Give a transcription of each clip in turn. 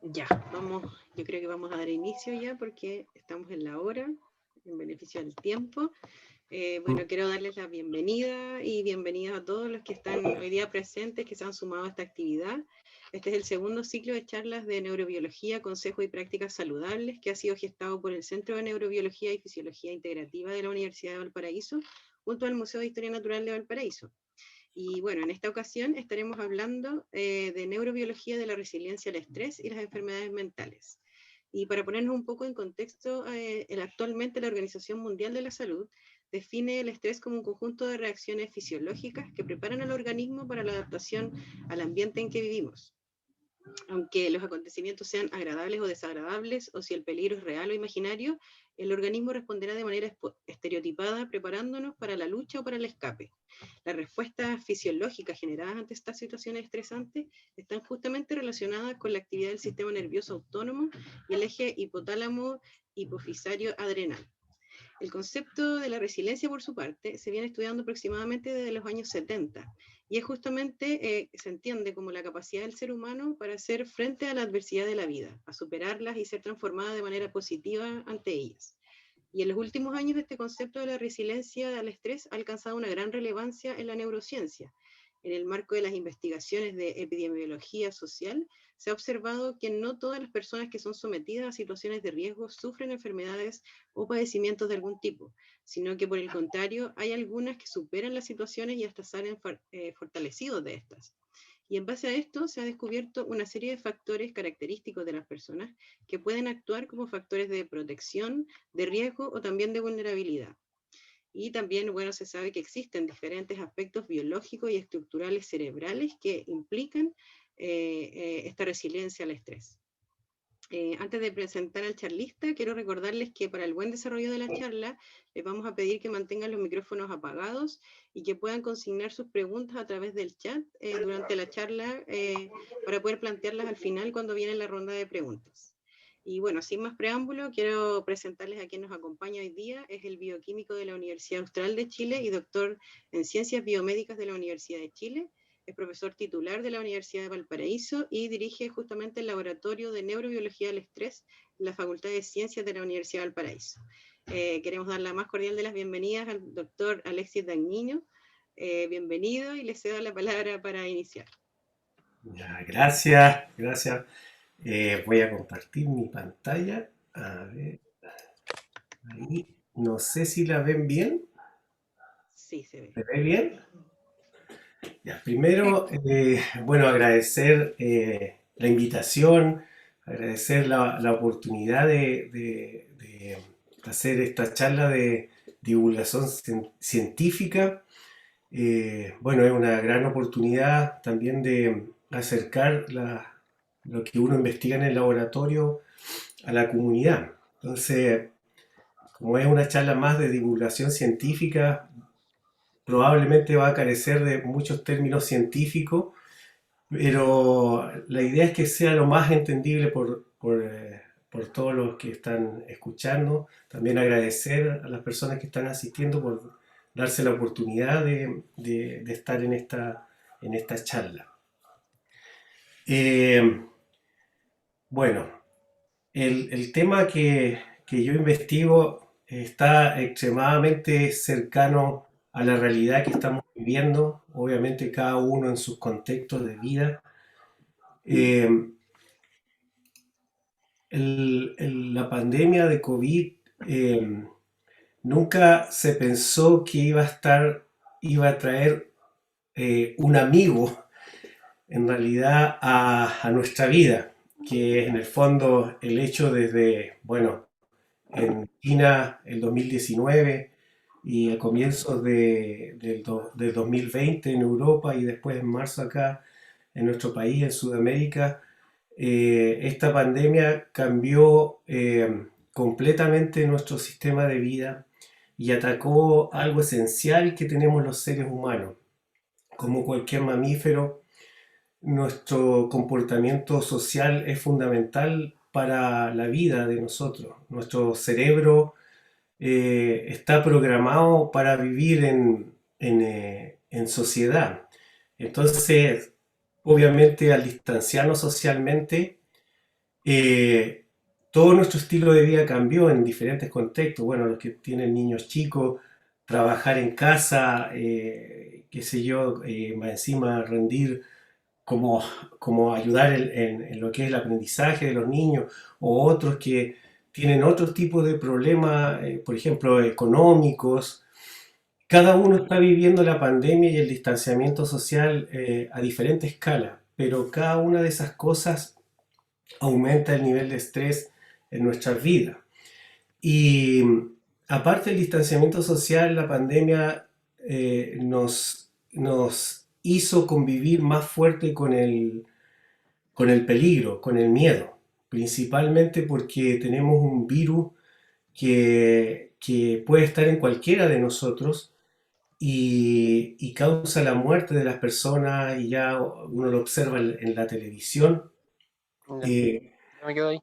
Ya, vamos, yo creo que vamos a dar inicio ya porque estamos en la hora, en beneficio del tiempo. Bueno, quiero darles la bienvenida y bienvenidas a todos los que están hoy día presentes, que se han sumado a esta actividad. Este es el segundo ciclo de charlas de neurobiología, consejo y prácticas saludables que ha sido gestado por el Centro de Neurobiología y Fisiología Integrativa de la Universidad de Valparaíso, junto al Museo de Historia Natural de Valparaíso. Y bueno, en esta ocasión estaremos hablando de neurobiología de la resiliencia al estrés y las enfermedades mentales. Y para ponernos un poco en contexto, actualmente la Organización Mundial de la Salud define el estrés como un conjunto de reacciones fisiológicas que preparan al organismo para la adaptación al ambiente en que vivimos. Aunque los acontecimientos sean agradables o desagradables, o si el peligro es real o imaginario, el organismo responderá de manera estereotipada, preparándonos para la lucha o para el escape. Las respuestas fisiológicas generadas ante estas situaciones estresantes están justamente relacionadas con la actividad del sistema nervioso autónomo y el eje hipotálamo hipofisario adrenal. El concepto de la resiliencia, por su parte, se viene estudiando aproximadamente desde los años 70 y es justamente, se entiende como la capacidad del ser humano para hacer frente a la adversidad de la vida, a superarlas y ser transformada de manera positiva ante ellas. Y en los últimos años este concepto de la resiliencia al estrés ha alcanzado una gran relevancia en la neurociencia. En el marco de las investigaciones de epidemiología social, se ha observado que no todas las personas que son sometidas a situaciones de riesgo sufren enfermedades o padecimientos de algún tipo, sino que por el contrario hay algunas que superan las situaciones y hasta salen fortalecidos de estas. Y en base a esto se ha descubierto una serie de factores característicos de las personas que pueden actuar como factores de protección, de riesgo o también de vulnerabilidad. Y también, bueno, se sabe que existen diferentes aspectos biológicos y estructurales cerebrales que implican esta resiliencia al estrés. Antes de presentar al charlista, quiero recordarles que para el buen desarrollo de la charla, les vamos a pedir que mantengan los micrófonos apagados y que puedan consignar sus preguntas a través del chat durante la charla para poder plantearlas al final cuando viene la ronda de preguntas. Y bueno, sin más preámbulo, quiero presentarles a quien nos acompaña hoy día. Es el bioquímico de la Universidad Austral de Chile y doctor en Ciencias Biomédicas de la Universidad de Chile. Es profesor titular de la Universidad de Valparaíso y dirige justamente el Laboratorio de Neurobiología del Estrés en la Facultad de Ciencias de la Universidad de Valparaíso. Queremos dar la más cordial de las bienvenidas al doctor Alexis Dagnino. Bienvenido y le cedo la palabra para iniciar. Ya, gracias, gracias. Voy a compartir mi pantalla. A ver, ahí. No sé si la ven bien. Sí, se ve. ¿Se ve bien? Ya, primero, bueno, agradecer la invitación, agradecer la oportunidad de hacer esta charla de divulgación científica. Bueno, es una gran oportunidad también de acercar lo que uno investiga en el laboratorio a la comunidad. Entonces, como es una charla más de divulgación científica, probablemente va a carecer de muchos términos científicos, pero la idea es que sea lo más entendible por todos los que están escuchando. También agradecer a las personas que están asistiendo por darse la oportunidad de estar en esta charla. Eh, bueno, el tema que yo investigo está extremadamente cercano a la realidad que estamos viviendo, obviamente cada uno en sus contextos de vida. Eh, la pandemia de COVID nunca se pensó que iba a traer un amigo en realidad a nuestra vida, que en el fondo el hecho desde, bueno, en China el 2019 y a comienzos del 2020 en Europa y después en marzo acá en nuestro país, en Sudamérica, esta pandemia cambió completamente nuestro sistema de vida y atacó algo esencial que tenemos los seres humanos. Como cualquier mamífero, nuestro comportamiento social es fundamental para la vida de nosotros. Nuestro cerebro está programado para vivir en sociedad. Entonces, obviamente, al distanciarnos socialmente, eh, todo nuestro estilo de vida cambió en diferentes contextos. Bueno, los que tienen niños chicos, trabajar en casa, qué sé yo, más encima rendir como, como ayudar en lo que es el aprendizaje de los niños, o otros que tienen otro tipo de problemas, por ejemplo, económicos. Cada uno está viviendo la pandemia y el distanciamiento social a diferente escala, pero cada una de esas cosas aumenta el nivel de estrés en nuestras vidas. Y aparte del distanciamiento social, la pandemia nos hizo convivir más fuerte con el peligro, con el miedo, principalmente porque tenemos un virus que puede estar en cualquiera de nosotros y causa la muerte de las personas y ya uno lo observa en la televisión. Ya, Eh, ya me quedo ahí.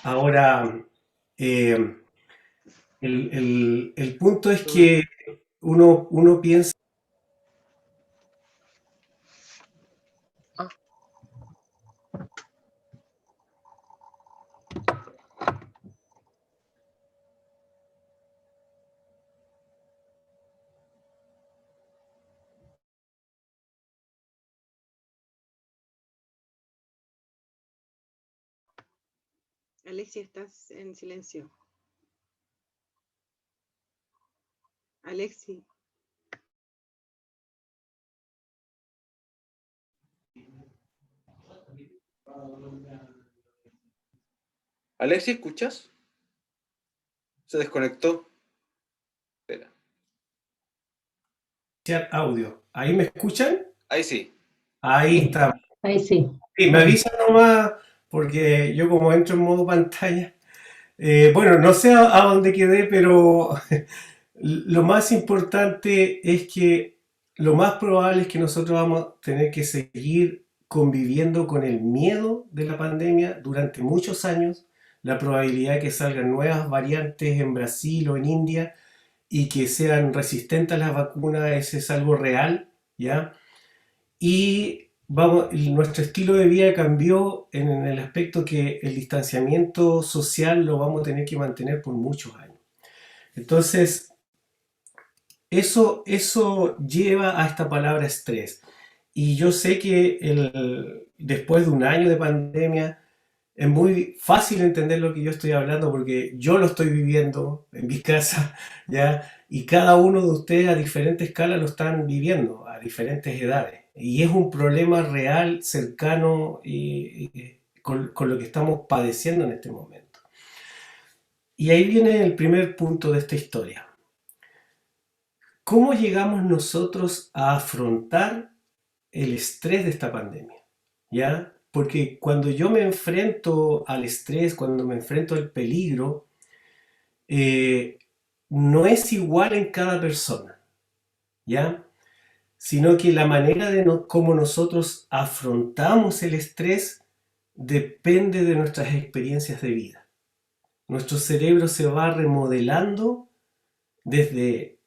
ahora, eh, el punto es que uno piensa, Ah, Alexi, estás en silencio. Alexi, Alexi, ¿escuchas? Se desconectó. Espera. audio. ¿Ahí me escuchan? Ahí sí. Ahí Sí, está. ahí sí. Sí, me avisan nomás porque yo como entro en modo pantalla. Bueno, no sé a dónde quedé, pero lo más importante es que lo más probable es que nosotros vamos a tener que seguir conviviendo con el miedo de la pandemia durante muchos años. La probabilidad de que salgan nuevas variantes en Brasil o en India y que sean resistentes a las vacunas, ese es algo real, ¿ya? Y nuestro estilo de vida cambió en el aspecto que el distanciamiento social lo vamos a tener que mantener por muchos años. Entonces, eso lleva a esta palabra estrés. Y yo sé que después de un año de pandemia es muy fácil entender lo que yo estoy hablando porque yo lo estoy viviendo en mi casa, ¿ya? Y cada uno de ustedes a diferente escala lo están viviendo, a diferentes edades. Y es un problema real, cercano con lo que estamos padeciendo en este momento. Y ahí viene el primer punto de esta historia. ¿Cómo llegamos nosotros a afrontar el estrés de esta pandemia? ¿Ya? Porque cuando yo me enfrento al estrés, cuando me enfrento al peligro, eh, no es igual en cada persona, ¿ya? Sino que la manera de cómo nosotros afrontamos el estrés depende de nuestras experiencias de vida. Nuestro cerebro se va remodelando desde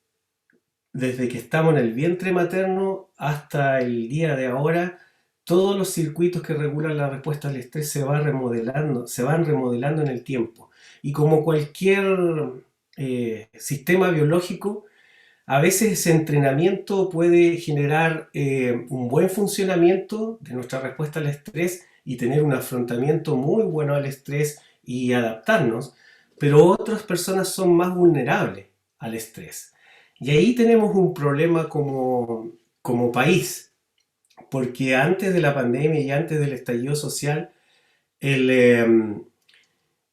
desde que estamos en el vientre materno hasta el día de ahora, todos los circuitos que regulan la respuesta al estrés se van remodelando en el tiempo. Y como cualquier sistema biológico, a veces ese entrenamiento puede generar un buen funcionamiento de nuestra respuesta al estrés y tener un afrontamiento muy bueno al estrés y adaptarnos, pero otras personas son más vulnerables al estrés. Y ahí tenemos un problema como país, porque antes de la pandemia y antes del estallido social, el, eh,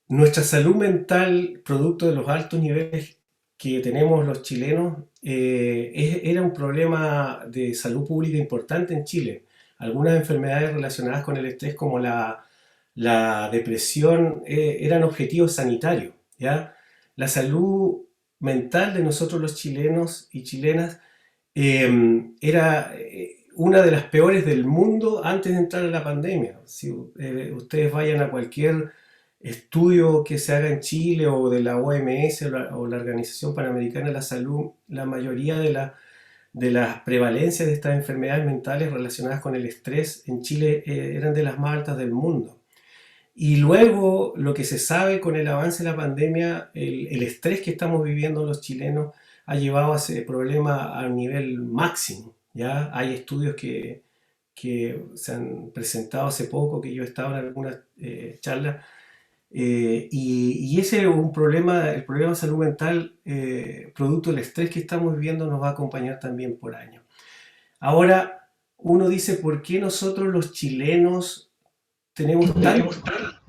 nuestra salud mental, producto de los altos niveles que tenemos los chilenos, era un problema de salud pública importante en Chile. Algunas enfermedades relacionadas con el estrés, como la depresión, eran objetivos sanitarios, ¿ya? La salud mental de nosotros los chilenos y chilenas era una de las peores del mundo antes de entrar a la pandemia. Si ustedes vayan a cualquier estudio que se haga en Chile o de la OMS o la Organización Panamericana de la Salud, la mayoría de las prevalencias de estas enfermedades mentales relacionadas con el estrés en Chile eran de las más altas del mundo. Y luego lo que se sabe con el avance de la pandemia, el estrés que estamos viviendo los chilenos ha llevado a ese problema a nivel máximo. ¿Ya? Hay estudios que se han presentado hace poco, que yo he estado en algunas charlas, y ese es un problema, el problema de salud mental, producto del estrés que estamos viviendo, nos va a acompañar también por años. Ahora, uno dice, ¿por qué nosotros los chilenos tenemos tantos problemas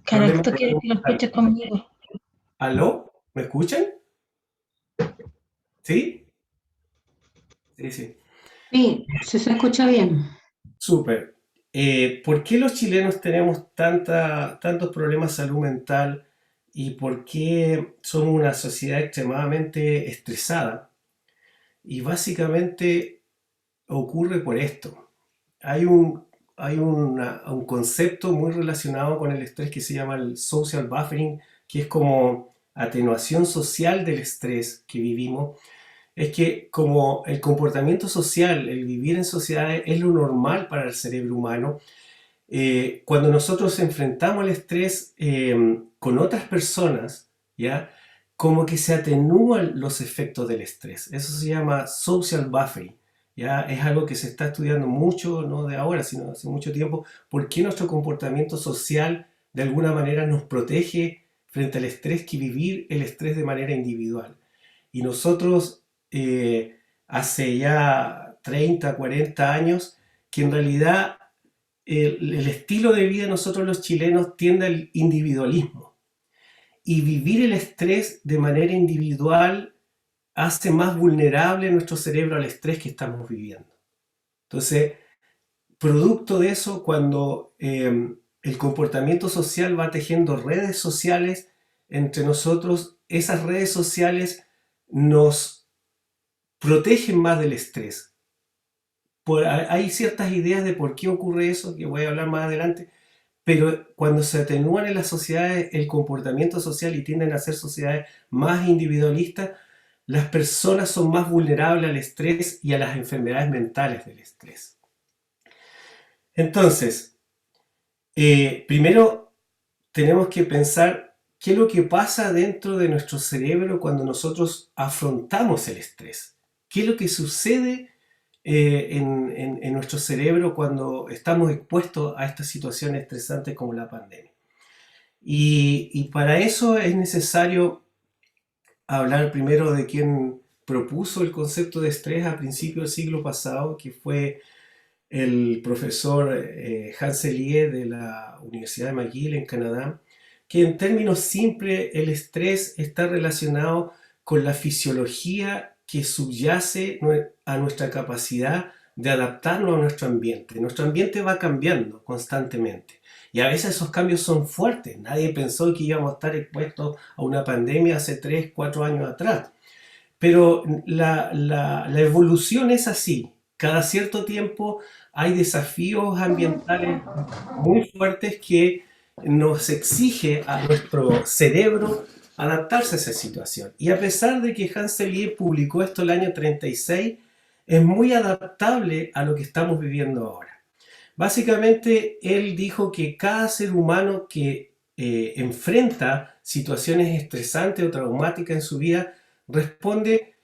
Carasto de quiere salud que lo mental? escuches conmigo. ¿Aló? ¿Me escuchan? ¿Sí? Sí, sí. Sí, se escucha bien. Súper. ¿Por qué los chilenos tenemos tantos problemas de salud mental y por qué somos una sociedad extremadamente estresada? Y básicamente ocurre por esto. Hay un concepto muy relacionado con el estrés que se llama el social buffering, que es como atenuación social del estrés que vivimos. Es que como el comportamiento social, el vivir en sociedades es lo normal para el cerebro humano, cuando nosotros enfrentamos el estrés con otras personas, ¿ya? Como que se atenúan los efectos del estrés. Eso se llama social buffering. ¿Ya? Es algo que se está estudiando mucho, no de ahora, sino hace mucho tiempo, por qué nuestro comportamiento social de alguna manera nos protege frente al estrés que vivir el estrés de manera individual. Y nosotros hace ya 30, 40 años, que en realidad el estilo de vida de nosotros los chilenos tiende al individualismo. Y vivir el estrés de manera individual hace más vulnerable nuestro cerebro al estrés que estamos viviendo. Entonces, producto de eso, cuando el comportamiento social va tejiendo redes sociales entre nosotros, esas redes sociales nos protegen más del estrés. Hay ciertas ideas de por qué ocurre eso, que voy a hablar más adelante, pero cuando se atenúan en las sociedades el comportamiento social y tienden a ser sociedades más individualistas, las personas son más vulnerables al estrés y a las enfermedades mentales del estrés. Entonces, primero tenemos que pensar qué es lo que pasa dentro de nuestro cerebro cuando nosotros afrontamos el estrés. ¿Qué es lo que sucede en nuestro cerebro cuando estamos expuestos a estas situaciones estresantes como la pandemia? Y para eso es necesario hablar primero de quién propuso el concepto de estrés a principios del siglo pasado, que fue el profesor Hans Selye de la Universidad de McGill en Canadá, que en términos simples el estrés está relacionado con la fisiología que subyace a nuestra capacidad de adaptarnos a nuestro ambiente. Nuestro ambiente va cambiando constantemente y a veces esos cambios son fuertes. Nadie pensó que íbamos a estar expuestos a una pandemia hace 3, 4 años atrás. Pero la evolución es así. Cada cierto tiempo hay desafíos ambientales muy fuertes que nos exige a nuestro cerebro adaptarse a esa situación. Y a pesar de que Hans Selye publicó esto el año 36, es muy adaptable a lo que estamos viviendo ahora. Básicamente, él dijo que cada ser humano que enfrenta situaciones estresantes o traumáticas en su vida responde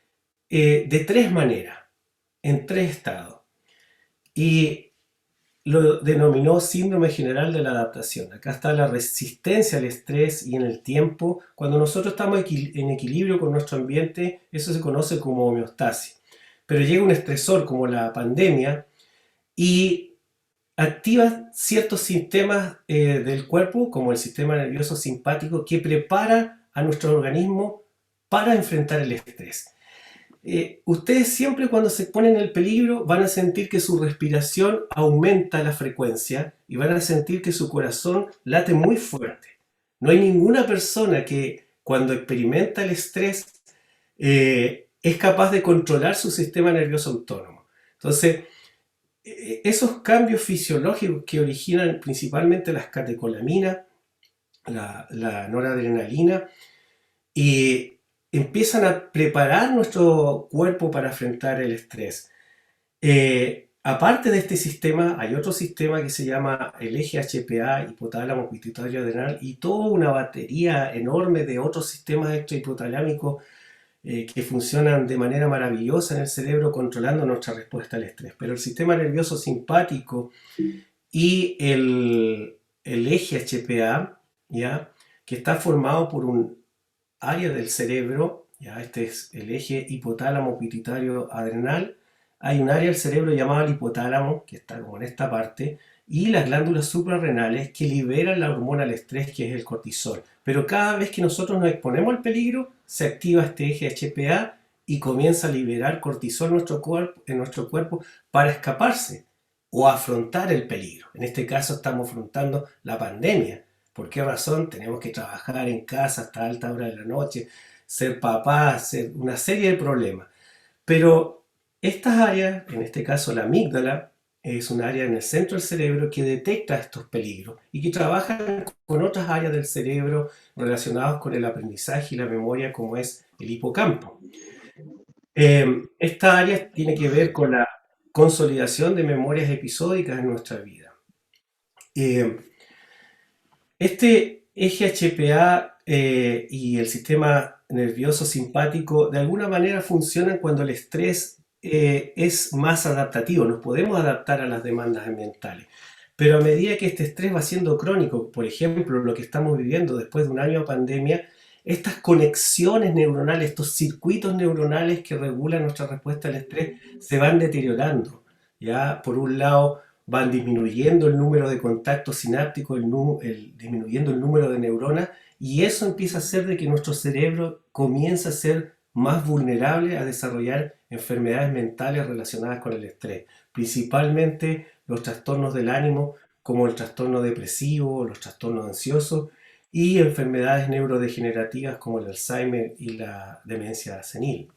de 3 maneras, en 3 estados. Y lo denominó síndrome general de la adaptación. Acá está la resistencia al estrés y en el tiempo. Cuando nosotros estamos en equilibrio con nuestro ambiente, eso se conoce como homeostasis. Pero llega un estresor como la pandemia y activa ciertos sistemas del cuerpo, como el sistema nervioso simpático, que prepara a nuestro organismo para enfrentar el estrés. Ustedes siempre cuando se ponen en peligro van a sentir que su respiración aumenta la frecuencia y van a sentir que su corazón late muy fuerte. No hay ninguna persona que cuando experimenta el estrés es capaz de controlar su sistema nervioso autónomo. Entonces, esos cambios fisiológicos que originan principalmente las catecolaminas, la noradrenalina, empiezan a preparar nuestro cuerpo para enfrentar el estrés. aparte de este sistema, hay otro sistema que se llama el eje HPA, hipotálamo pituitario adrenal, y toda una batería enorme de otros sistemas extrahipotalámicos que funcionan de manera maravillosa en el cerebro controlando nuestra respuesta al estrés. Pero el sistema nervioso simpático y el eje HPA, ¿ya? Que está formado por un área del cerebro, ¿ya? Este es el eje hipotálamo pituitario adrenal. Hay un área del cerebro llamada el hipotálamo, que está como en esta parte, y las glándulas suprarrenales que liberan la hormona del estrés, que es el cortisol. Pero cada vez que nosotros nos exponemos al peligro, se activa este eje HPA y comienza a liberar cortisol en nuestro cuerpo para escaparse o afrontar el peligro. En este caso estamos afrontando la pandemia. ¿Por qué razón? Tenemos que trabajar en casa hasta alta hora de la noche, ser papá, hacer una serie de problemas. Pero estas áreas, en este caso la amígdala, es un área en el centro del cerebro que detecta estos peligros y que trabaja con otras áreas del cerebro relacionadas con el aprendizaje y la memoria, como es el hipocampo. Esta área tiene que ver con la consolidación de memorias episódicas en nuestra vida. Este eje HPA y el sistema nervioso simpático de alguna manera funcionan cuando el estrés es más adaptativo. Nos podemos adaptar a las demandas ambientales. Pero a medida que este estrés va siendo crónico, por ejemplo, lo que estamos viviendo después de un año de pandemia, estas conexiones neuronales, estos circuitos neuronales que regulan nuestra respuesta al estrés, se van deteriorando. ¿Ya? Por un lado, van disminuyendo el número de contactos sinápticos, disminuyendo el número de neuronas, y eso empieza a hacer de que nuestro cerebro comience a ser más vulnerable a desarrollar enfermedades mentales relacionadas con el estrés, principalmente los trastornos del ánimo, como el trastorno depresivo, los trastornos ansiosos, y enfermedades neurodegenerativas como el Alzheimer y la demencia senil.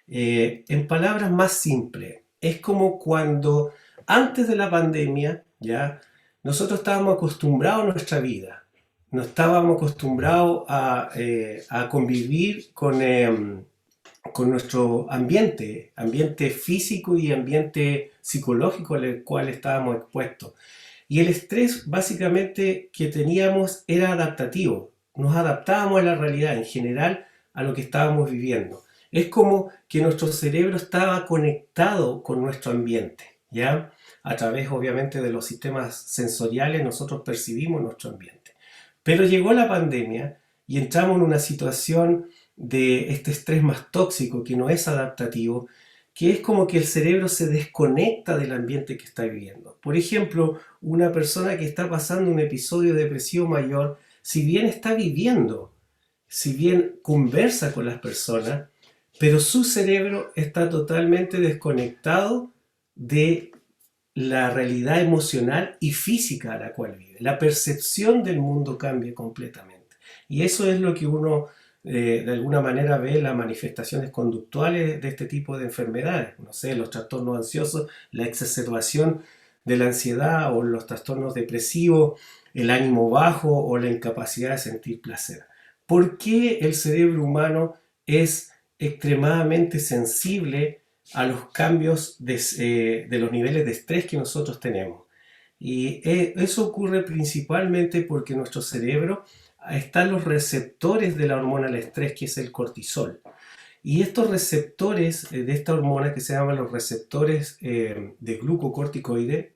En palabras más simples, es como cuando antes de la pandemia, ¿ya? Nosotros estábamos acostumbrados a nuestra vida, no estábamos acostumbrados a convivir con nuestro ambiente físico y ambiente psicológico al cual estábamos expuestos. Y el estrés básicamente que teníamos era adaptativo, nos adaptábamos a la realidad en general, a lo que estábamos viviendo. Es como que nuestro cerebro estaba conectado con nuestro ambiente, ¿ya? A través obviamente de los sistemas sensoriales nosotros percibimos nuestro ambiente. Pero llegó la pandemia y entramos en una situación de este estrés más tóxico que no es adaptativo, que es como que el cerebro se desconecta del ambiente que está viviendo. Por ejemplo, una persona que está pasando un episodio depresivo mayor, si bien está viviendo, si bien conversa con las personas, pero su cerebro está totalmente desconectado de la realidad emocional y física a la cual vive. La percepción del mundo cambia completamente. Y eso es lo que uno de alguna manera ve las manifestaciones conductuales de este tipo de enfermedades. No sé, los trastornos ansiosos, la exacerbación de la ansiedad o los trastornos depresivos, el ánimo bajo o la incapacidad de sentir placer. ¿Por qué el cerebro humano es extremadamente sensible a los cambios de los niveles de estrés que nosotros tenemos? Y eso ocurre principalmente porque en nuestro cerebro están los receptores de la hormona del estrés, que es el cortisol. Y estos receptores de esta hormona, que se llaman los receptores de glucocorticoide,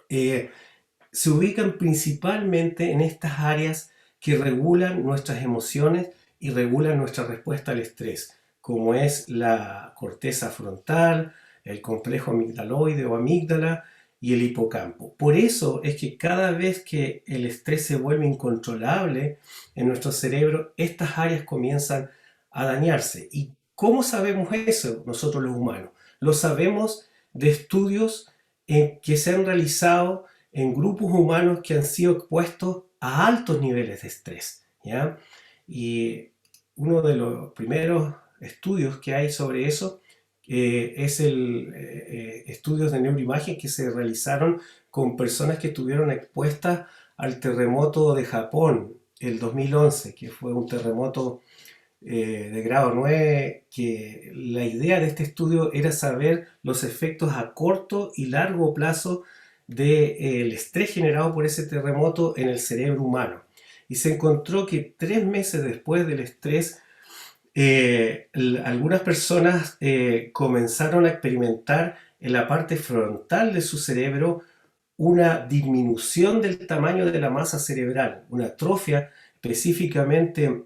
se ubican principalmente en estas áreas que regulan nuestras emociones y regulan nuestra respuesta al estrés, como es la corteza frontal, el complejo amigdaloide o amígdala y el hipocampo. Por eso es que cada vez que el estrés se vuelve incontrolable en nuestro cerebro, estas áreas comienzan a dañarse. ¿Y cómo sabemos eso nosotros los humanos? Lo sabemos de estudios que se han realizado en grupos humanos que han sido expuestos a altos niveles de estrés, ¿ya? Y uno de los primeros estudios que hay sobre eso es estudios de neuroimagen que se realizaron con personas que estuvieron expuestas al terremoto de Japón el 2011, que fue un terremoto de grado 9, que la idea de este estudio era saber los efectos a corto y largo plazo del estrés generado por ese terremoto en el cerebro humano. Y se encontró que 3 meses después del estrés, algunas personas comenzaron a experimentar en la parte frontal de su cerebro una disminución del tamaño de la masa cerebral, una atrofia específicamente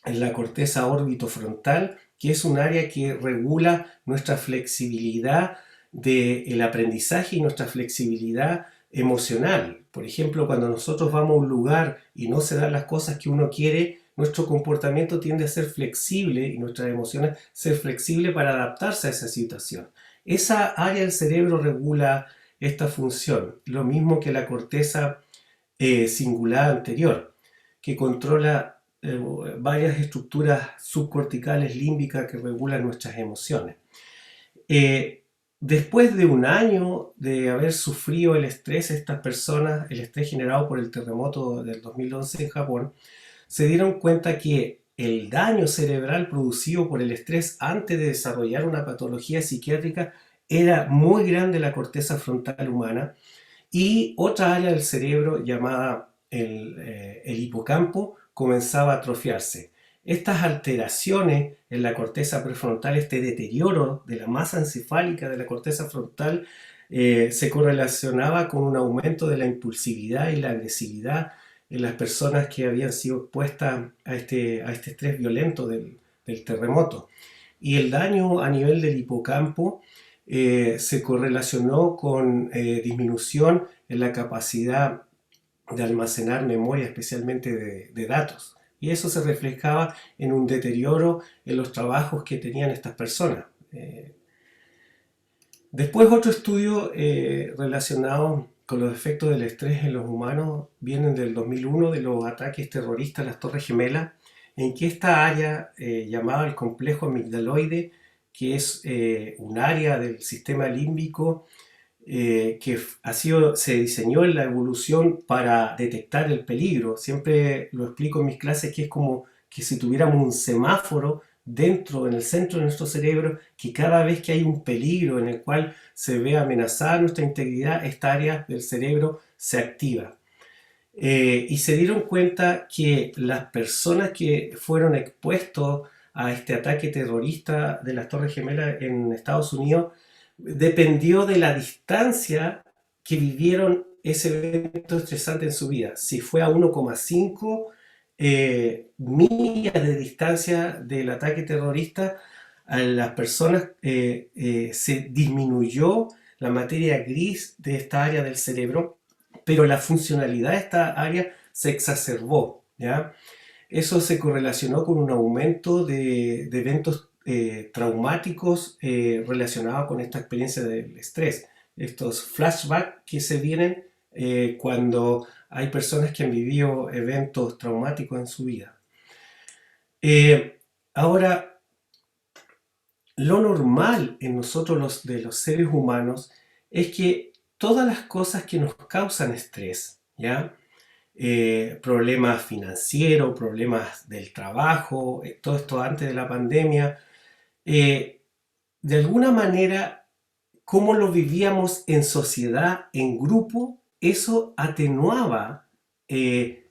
en la corteza orbitofrontal, que es un área que regula nuestra flexibilidad del aprendizaje y nuestra flexibilidad emocional. Por ejemplo, cuando nosotros vamos a un lugar y no se dan las cosas que uno quiere, nuestro comportamiento tiende a ser flexible y nuestras emociones ser flexible para adaptarse a esa situación. Esa área del cerebro regula esta función, lo mismo que la corteza cingulada anterior, que controla varias estructuras subcorticales límbicas que regulan nuestras emociones. Después de un año de haber sufrido el estrés, estas personas, el estrés generado por el terremoto del 2011 en Japón, se dieron cuenta que el daño cerebral producido por el estrés antes de desarrollar una patología psiquiátrica era muy grande en la corteza frontal humana, y otra área del cerebro llamada el hipocampo comenzaba a atrofiarse. Estas alteraciones en la corteza prefrontal, este deterioro de la masa encefálica de la corteza frontal, se correlacionaba con un aumento de la impulsividad y la agresividad en las personas que habían sido expuestas a este estrés violento del terremoto. Y el daño a nivel del hipocampo se correlacionó con disminución en la capacidad de almacenar memoria, especialmente de datos. Y eso se reflejaba en un deterioro en los trabajos que tenían estas personas. Después otro estudio relacionado con los efectos del estrés en los humanos vienen del 2001, de los ataques terroristas a las Torres Gemelas, en que esta área llamada el complejo amigdaloide, que es un área del sistema límbico que se diseñó en la evolución para detectar el peligro. Siempre lo explico en mis clases, que es como que si tuviéramos un semáforo dentro, en el centro de nuestro cerebro, que cada vez que hay un peligro en el cual se ve amenazada nuestra integridad, esta área del cerebro se activa. Y se dieron cuenta que las personas que fueron expuestos a este ataque terrorista de las Torres Gemelas en Estados Unidos dependió de la distancia que vivieron ese evento estresante en su vida. Si fue a 1,5 millas de distancia del ataque terrorista, a las personas se disminuyó la materia gris de esta área del cerebro, pero la funcionalidad de esta área se exacerbó, ¿ya? Eso se correlacionó con un aumento de eventos traumáticos relacionados con esta experiencia del estrés. Estos flashbacks que se vienen cuando hay personas que han vivido eventos traumáticos en su vida. Ahora, lo normal en nosotros los seres humanos es que todas las cosas que nos causan estrés, ¿ya? Problemas financieros, problemas del trabajo, todo esto antes de la pandemia, de alguna manera, cómo lo vivíamos en sociedad, en grupo, eso atenuaba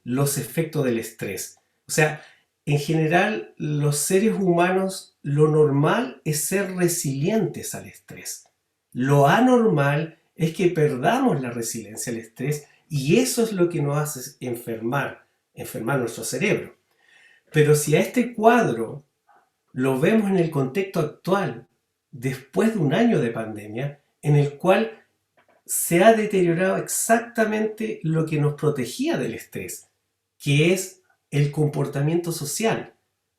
los efectos del estrés. O sea, en general, los seres humanos, lo normal es ser resilientes al estrés. Lo anormal es que perdamos la resiliencia al estrés, y eso es lo que nos hace enfermar nuestro cerebro. Pero si a este cuadro lo vemos en el contexto actual, después de un año de pandemia, en el cual se ha deteriorado exactamente lo que nos protegía del estrés, que es el comportamiento social.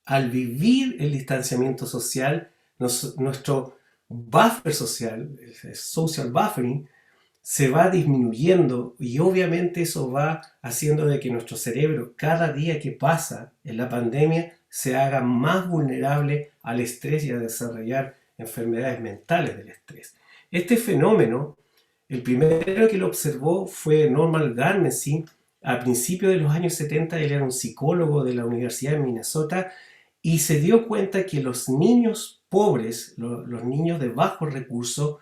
Al vivir el distanciamiento social, nuestro buffer social, el social buffering, se va disminuyendo, y obviamente eso va haciendo de que nuestro cerebro, cada día que pasa en la pandemia, se haga más vulnerable al estrés y a desarrollar enfermedades mentales del estrés. Este fenómeno, el primero que lo observó fue Norman Garmency a principios de los años 70. Él era un psicólogo de la Universidad de Minnesota, y se dio cuenta que los niños pobres, los niños de bajos recursos,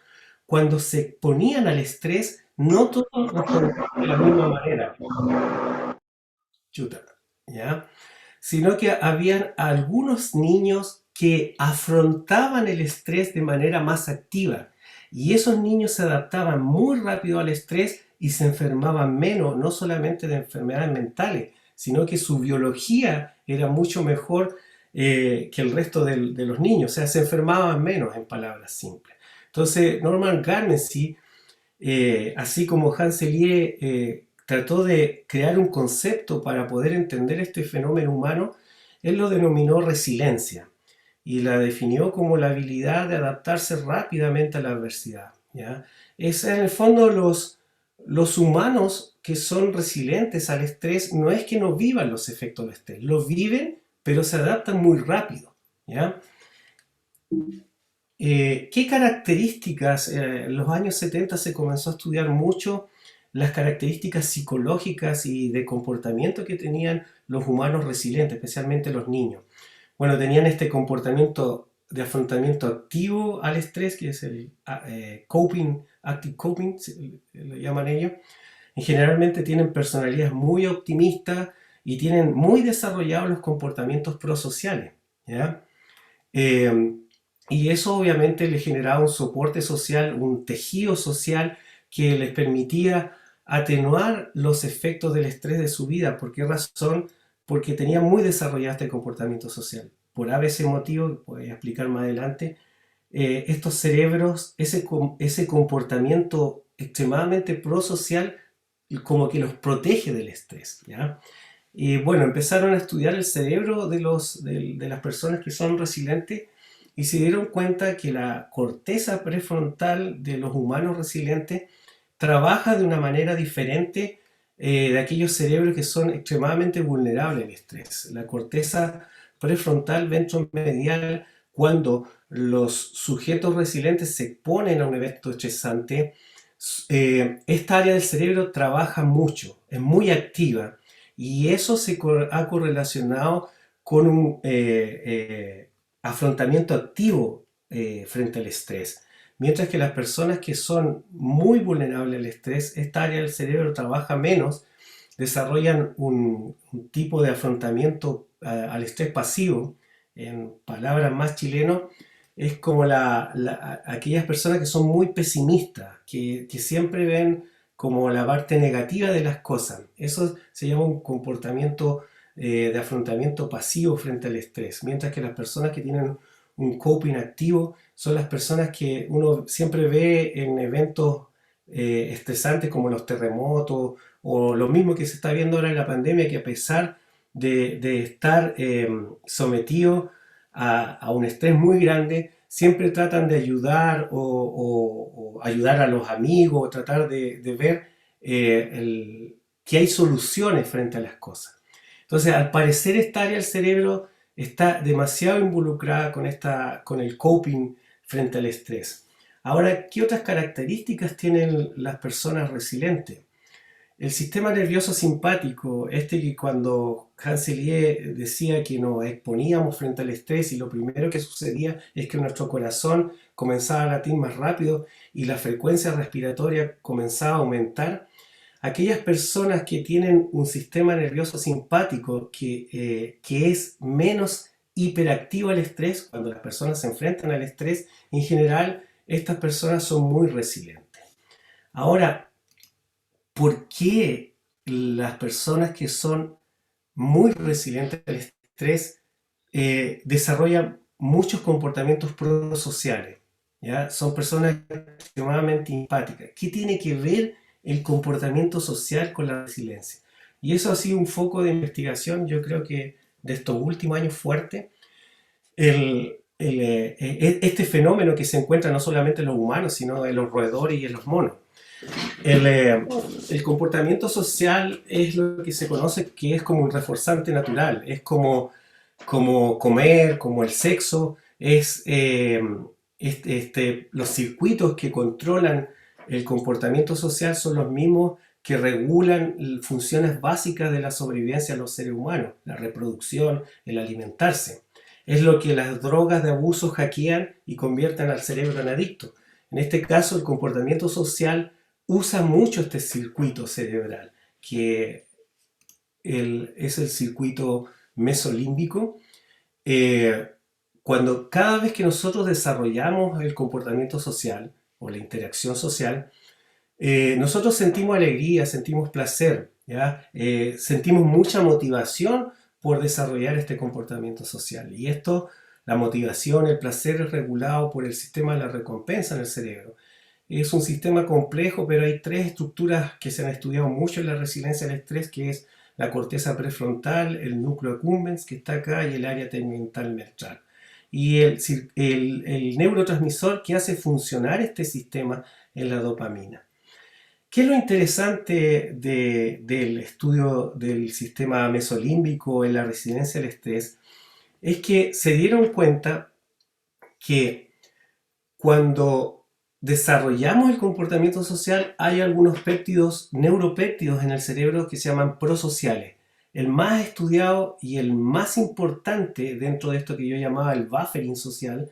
cuando se exponían al estrés, no todos respondían de la misma manera. Chuta, ¿ya? Sino que habían algunos niños que afrontaban el estrés de manera más activa y esos niños se adaptaban muy rápido al estrés y se enfermaban menos, no solamente de enfermedades mentales, sino que su biología era mucho mejor que el resto de los niños, o sea, se enfermaban menos, en palabras simples. Entonces, Norman Garmency, así como Hans Selye, trató de crear un concepto para poder entender este fenómeno humano. Él lo denominó resiliencia y la definió como la habilidad de adaptarse rápidamente a la adversidad, ¿ya? Es en el fondo los humanos que son resilientes al estrés no es que no vivan los efectos del estrés, los viven, pero se adaptan muy rápido, ¿ya? ¿Qué características? En los años 70 se comenzó a estudiar mucho las características psicológicas y de comportamiento que tenían los humanos resilientes, especialmente los niños. Bueno, tenían este comportamiento de afrontamiento activo al estrés, que es el coping, active coping, lo llaman ellos. Y generalmente tienen personalidades muy optimistas y tienen muy desarrollados los comportamientos prosociales, ¿ya? Y eso obviamente les generaba un soporte social, un tejido social que les permitía atenuar los efectos del estrés de su vida. ¿Por qué razón? Porque tenían muy desarrollado este comportamiento social. Por ese motivo, voy a explicar más adelante, estos cerebros, ese comportamiento extremadamente prosocial, como que los protege del estrés, ¿ya? Y bueno, empezaron a estudiar el cerebro de las personas que son resilientes y se dieron cuenta que la corteza prefrontal de los humanos resilientes trabaja de una manera diferente de aquellos cerebros que son extremadamente vulnerables al estrés. La corteza prefrontal ventromedial, cuando los sujetos resilientes se exponen a un evento estresante, esta área del cerebro trabaja mucho, es muy activa y eso ha correlacionado con un afrontamiento activo frente al estrés. Mientras que las personas que son muy vulnerables al estrés, esta área del cerebro trabaja menos, desarrollan un tipo de afrontamiento al estrés pasivo. En palabras más chilenos, es como aquellas personas que son muy pesimistas, que siempre ven como la parte negativa de las cosas. Eso se llama un comportamiento de afrontamiento pasivo frente al estrés, mientras que las personas que tienen un coping activo son las personas que uno siempre ve en eventos estresantes como los terremotos o lo mismo que se está viendo ahora en la pandemia, que a pesar de estar sometidos a un estrés muy grande, siempre tratan de ayudar o ayudar a los amigos, o tratar de ver que hay soluciones frente a las cosas. Entonces, al parecer esta área del cerebro está demasiado involucrada con el coping frente al estrés. Ahora, ¿qué otras características tienen las personas resilientes? El sistema nervioso simpático, que cuando Hans Selye decía que nos exponíamos frente al estrés y lo primero que sucedía es que nuestro corazón comenzaba a latir más rápido y la frecuencia respiratoria comenzaba a aumentar, aquellas personas que tienen un sistema nervioso simpático que es menos hiperactivo al estrés, cuando las personas se enfrentan al estrés, en general estas personas son muy resilientes. Ahora, ¿por qué las personas que son muy resilientes al estrés desarrollan muchos comportamientos prosociales? ¿Ya? Son personas extremadamente empáticas. ¿Qué tiene que ver el comportamiento social con la resiliencia? Y eso ha sido un foco de investigación, yo creo que de estos últimos años fuerte. Este fenómeno que se encuentra no solamente en los humanos, sino en los roedores y en los monos. El comportamiento social es lo que se conoce que es como un reforzante natural, es como comer, como el sexo, los circuitos que controlan el comportamiento social son los mismos que regulan funciones básicas de la sobrevivencia de los seres humanos, la reproducción, el alimentarse. es lo que las drogas de abuso hackean y convierten al cerebro en adicto. En este caso, el comportamiento social usa mucho este circuito cerebral, que es el circuito mesolímbico. Cuando cada vez que nosotros desarrollamos el comportamiento social o la interacción social, nosotros sentimos alegría, sentimos placer, ¿ya? Sentimos mucha motivación por desarrollar este comportamiento social. Y esto, la motivación, el placer es regulado por el sistema de la recompensa en el cerebro. Es un sistema complejo, pero hay tres estructuras que se han estudiado mucho en la resiliencia al estrés, que es la corteza prefrontal, el núcleo accumbens, que está acá, y el área tegmental ventral. Y el neurotransmisor que hace funcionar este sistema es la dopamina. ¿Qué es lo interesante del estudio del sistema mesolímbico en la resiliencia al estrés? Es que se dieron cuenta que cuando desarrollamos el comportamiento social hay algunos péptidos, neuropéptidos en el cerebro que se llaman prosociales. El más estudiado y el más importante dentro de esto que yo llamaba el buffering social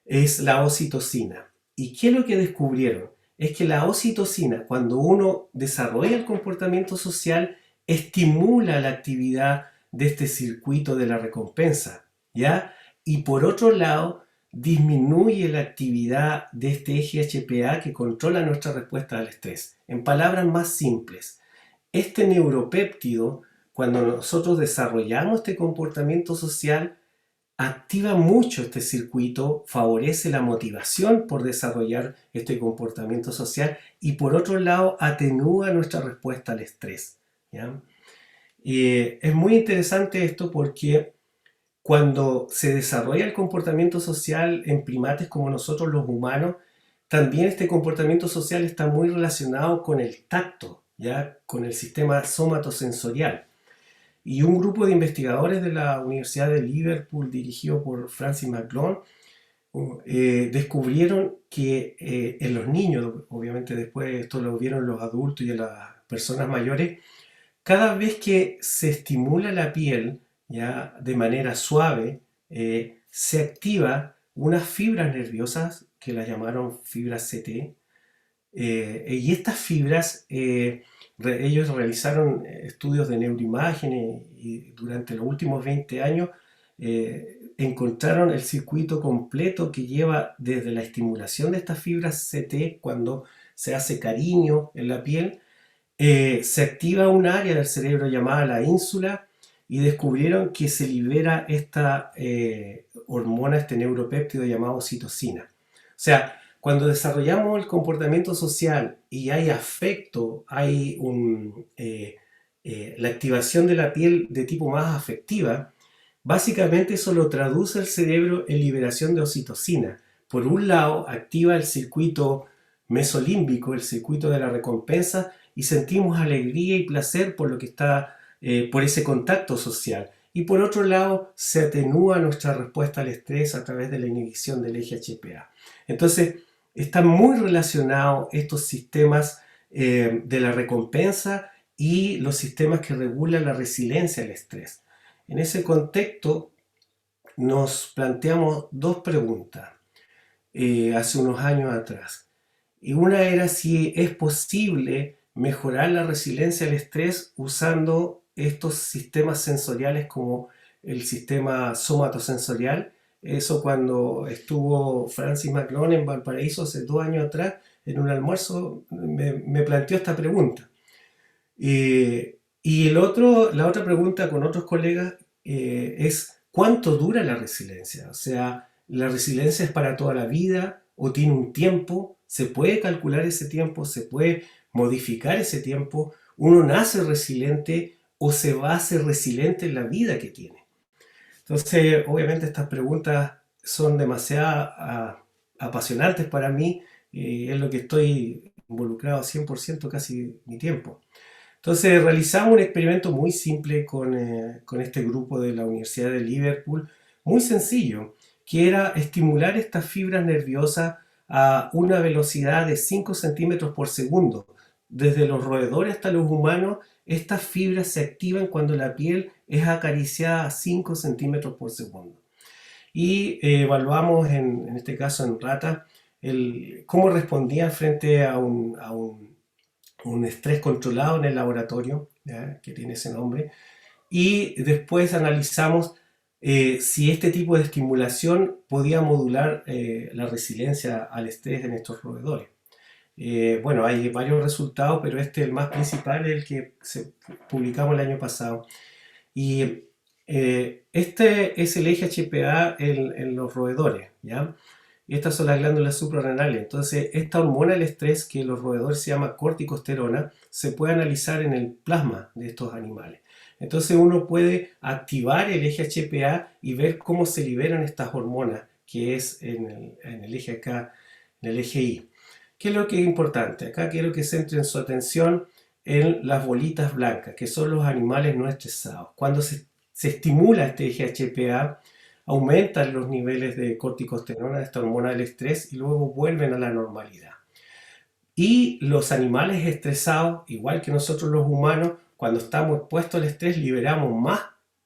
es la oxitocina. ¿Y qué es lo que descubrieron? Es que la oxitocina, cuando uno desarrolla el comportamiento social, estimula la actividad de este circuito de la recompensa, ¿ya? Y por otro lado, disminuye la actividad de este eje HPA que controla nuestra respuesta al estrés. En palabras más simples, este neuropéptido, cuando nosotros desarrollamos este comportamiento social, activa mucho este circuito, favorece la motivación por desarrollar este comportamiento social y por otro lado atenúa nuestra respuesta al estrés, ¿ya? Es muy interesante esto porque cuando se desarrolla el comportamiento social en primates como nosotros los humanos, también este comportamiento social está muy relacionado con el tacto, ¿ya? Con el sistema somatosensorial. Y un grupo de investigadores de la Universidad de Liverpool, dirigido por Francis McLone, descubrieron que en los niños, obviamente después esto lo vieron los adultos y en las personas mayores, cada vez que se estimula la piel, ya de manera suave, se activa unas fibras nerviosas que las llamaron fibras CT, y estas fibras, ellos realizaron estudios de neuroimágenes y durante los últimos 20 años encontraron el circuito completo que lleva desde la estimulación de estas fibras CT cuando se hace cariño en la piel, se activa un área del cerebro llamada la ínsula y descubrieron que se libera esta hormona, este neuropéptido llamado oxitocina. O sea, cuando desarrollamos el comportamiento social y hay afecto, hay la activación de la piel de tipo más afectiva, básicamente eso lo traduce el cerebro en liberación de oxitocina. Por un lado, activa el circuito mesolímbico, el circuito de la recompensa, y sentimos alegría y placer por lo que está, por ese contacto social. Y por otro lado, se atenúa nuestra respuesta al estrés a través de la inhibición del eje HPA. Entonces, están muy relacionados estos sistemas de la recompensa y los sistemas que regulan la resiliencia al estrés. En ese contexto, nos planteamos dos preguntas hace unos años atrás. Y una era si es posible mejorar la resiliencia al estrés usando estos sistemas sensoriales como el sistema somatosensorial. Eso cuando estuvo Francis McLone en Valparaíso hace 2 años atrás, en un almuerzo, me planteó esta pregunta. Y la otra pregunta con otros colegas es ¿cuánto dura la resiliencia? O sea, ¿la resiliencia es para toda la vida o tiene un tiempo? ¿Se puede calcular ese tiempo? ¿Se puede modificar ese tiempo? ¿Uno nace resiliente o se va a ser resiliente en la vida que tiene? Entonces, obviamente estas preguntas son demasiado apasionantes para mí, es lo que estoy involucrado 100% casi mi tiempo. Entonces realizamos un experimento muy simple con este grupo de la Universidad de Liverpool, muy sencillo, que era estimular estas fibras nerviosas a una velocidad de 5 centímetros por segundo. Desde los roedores hasta los humanos, estas fibras se activan cuando la piel es acariciada a 5 centímetros por segundo. y evaluamos, en este caso en ratas, cómo respondían frente a un estrés controlado en el laboratorio, ¿ya? Que tiene ese nombre, y después analizamos si este tipo de estimulación podía modular la resiliencia al estrés en estos roedores. Bueno, hay varios resultados, pero este, el más principal, es el que publicamos el año pasado. Y este es el eje HPA en los roedores, ¿ya? Y estas son las glándulas suprarrenales. Entonces, esta hormona del estrés, que en los roedores se llama corticosterona, se puede analizar en el plasma de estos animales. Entonces, uno puede activar el eje HPA y ver cómo se liberan estas hormonas, que es en el eje acá, en el eje I. ¿Qué es lo que es importante? Acá quiero que centren su atención en las bolitas blancas, que son los animales no estresados. Cuando se estimula este eje HPA, aumentan los niveles de corticosterona, esta hormona del estrés, y luego vuelven a la normalidad. Y los animales estresados, igual que nosotros los humanos, cuando estamos expuestos al estrés, liberamos más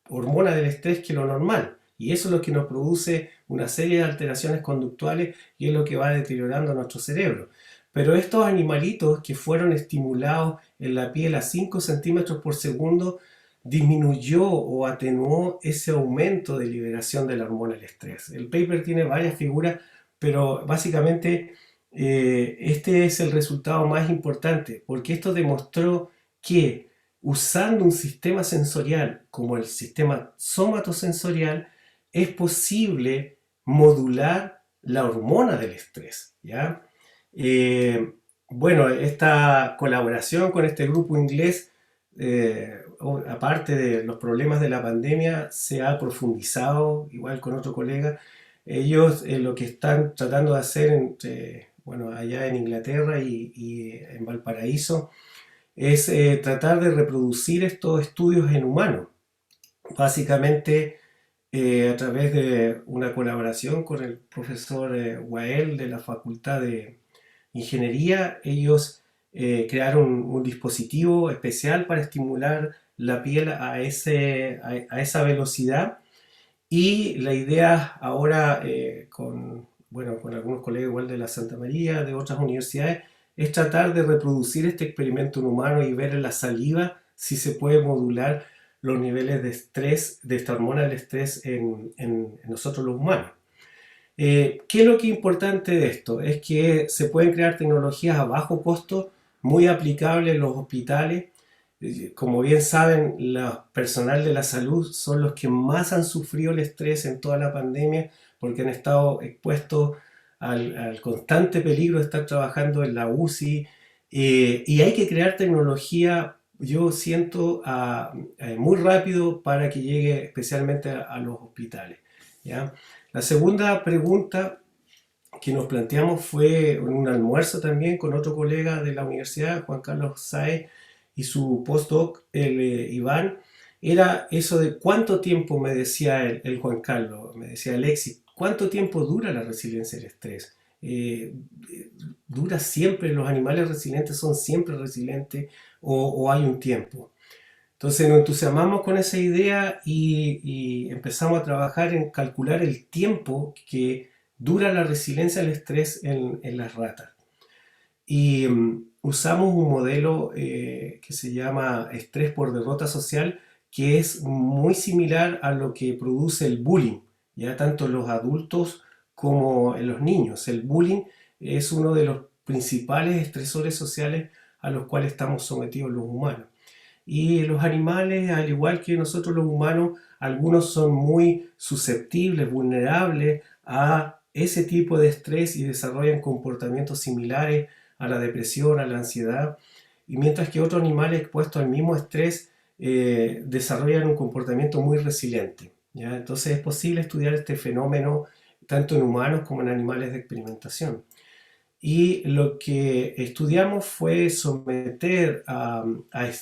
hormona del estrés que lo normal. Y eso es lo que nos produce una serie de alteraciones conductuales y es lo que va deteriorando nuestro cerebro. Pero estos animalitos que fueron estimulados en la piel a 5 centímetros por segundo, disminuyó o atenuó ese aumento de liberación de la hormona del estrés. El paper tiene varias figuras, pero básicamente este es el resultado más importante, porque esto demostró que usando un sistema sensorial como el sistema somatosensorial, es posible modular la hormona del estrés, ¿ya? Bueno, esta colaboración con este grupo inglés, aparte de los problemas de la pandemia, se ha profundizado, igual con otro colega. Ellos lo que están tratando de hacer bueno, allá en Inglaterra y en Valparaíso es tratar de reproducir estos estudios en humanos. Básicamente, a través de una colaboración con el profesor Wael de la Facultad de Ingeniería, ellos crearon un dispositivo especial para estimular la piel a esa velocidad. Y la idea ahora, bueno, con algunos colegas igual de la Santa María, de otras universidades, es tratar de reproducir este experimento en humano y ver en la saliva si se puede modular los niveles de estrés, de esta hormona del estrés en nosotros los humanos. ¿Qué es lo que es importante de esto? Es que se pueden crear tecnologías a bajo costo, muy aplicables en los hospitales. Como bien saben, los personal de la salud son los que más han sufrido el estrés en toda la pandemia porque han estado expuestos al constante peligro de estar trabajando en la UCI, y hay que crear tecnología, yo siento, muy rápido para que llegue especialmente a los hospitales, ¿ya? La segunda pregunta que nos planteamos fue en un almuerzo también con otro colega de la universidad, Juan Carlos Sáez, y su postdoc, el Iván, era eso de cuánto tiempo, me decía el Juan Carlos, me decía Alexis, cuánto tiempo dura la resiliencia del estrés. ¿Dura siempre? ¿Los animales resilientes son siempre resilientes o hay un tiempo? Entonces nos entusiasmamos con esa idea y empezamos a trabajar en calcular el tiempo que dura la resiliencia al estrés en las ratas. Y usamos un modelo que se llama estrés por derrota social, que es muy similar a lo que produce el bullying, ya tanto en los adultos como en los niños. El bullying es uno de los principales estresores sociales a los cuales estamos sometidos los humanos. Y los animales, al igual que nosotros los humanos, algunos son muy susceptibles, vulnerables a ese tipo de estrés y desarrollan comportamientos similares a la depresión, a la ansiedad, y mientras que otros animales expuestos al mismo estrés desarrollan un comportamiento muy resiliente, ¿ya? Entonces es posible estudiar este fenómeno tanto en humanos como en animales de experimentación. Y lo que estudiamos fue someter a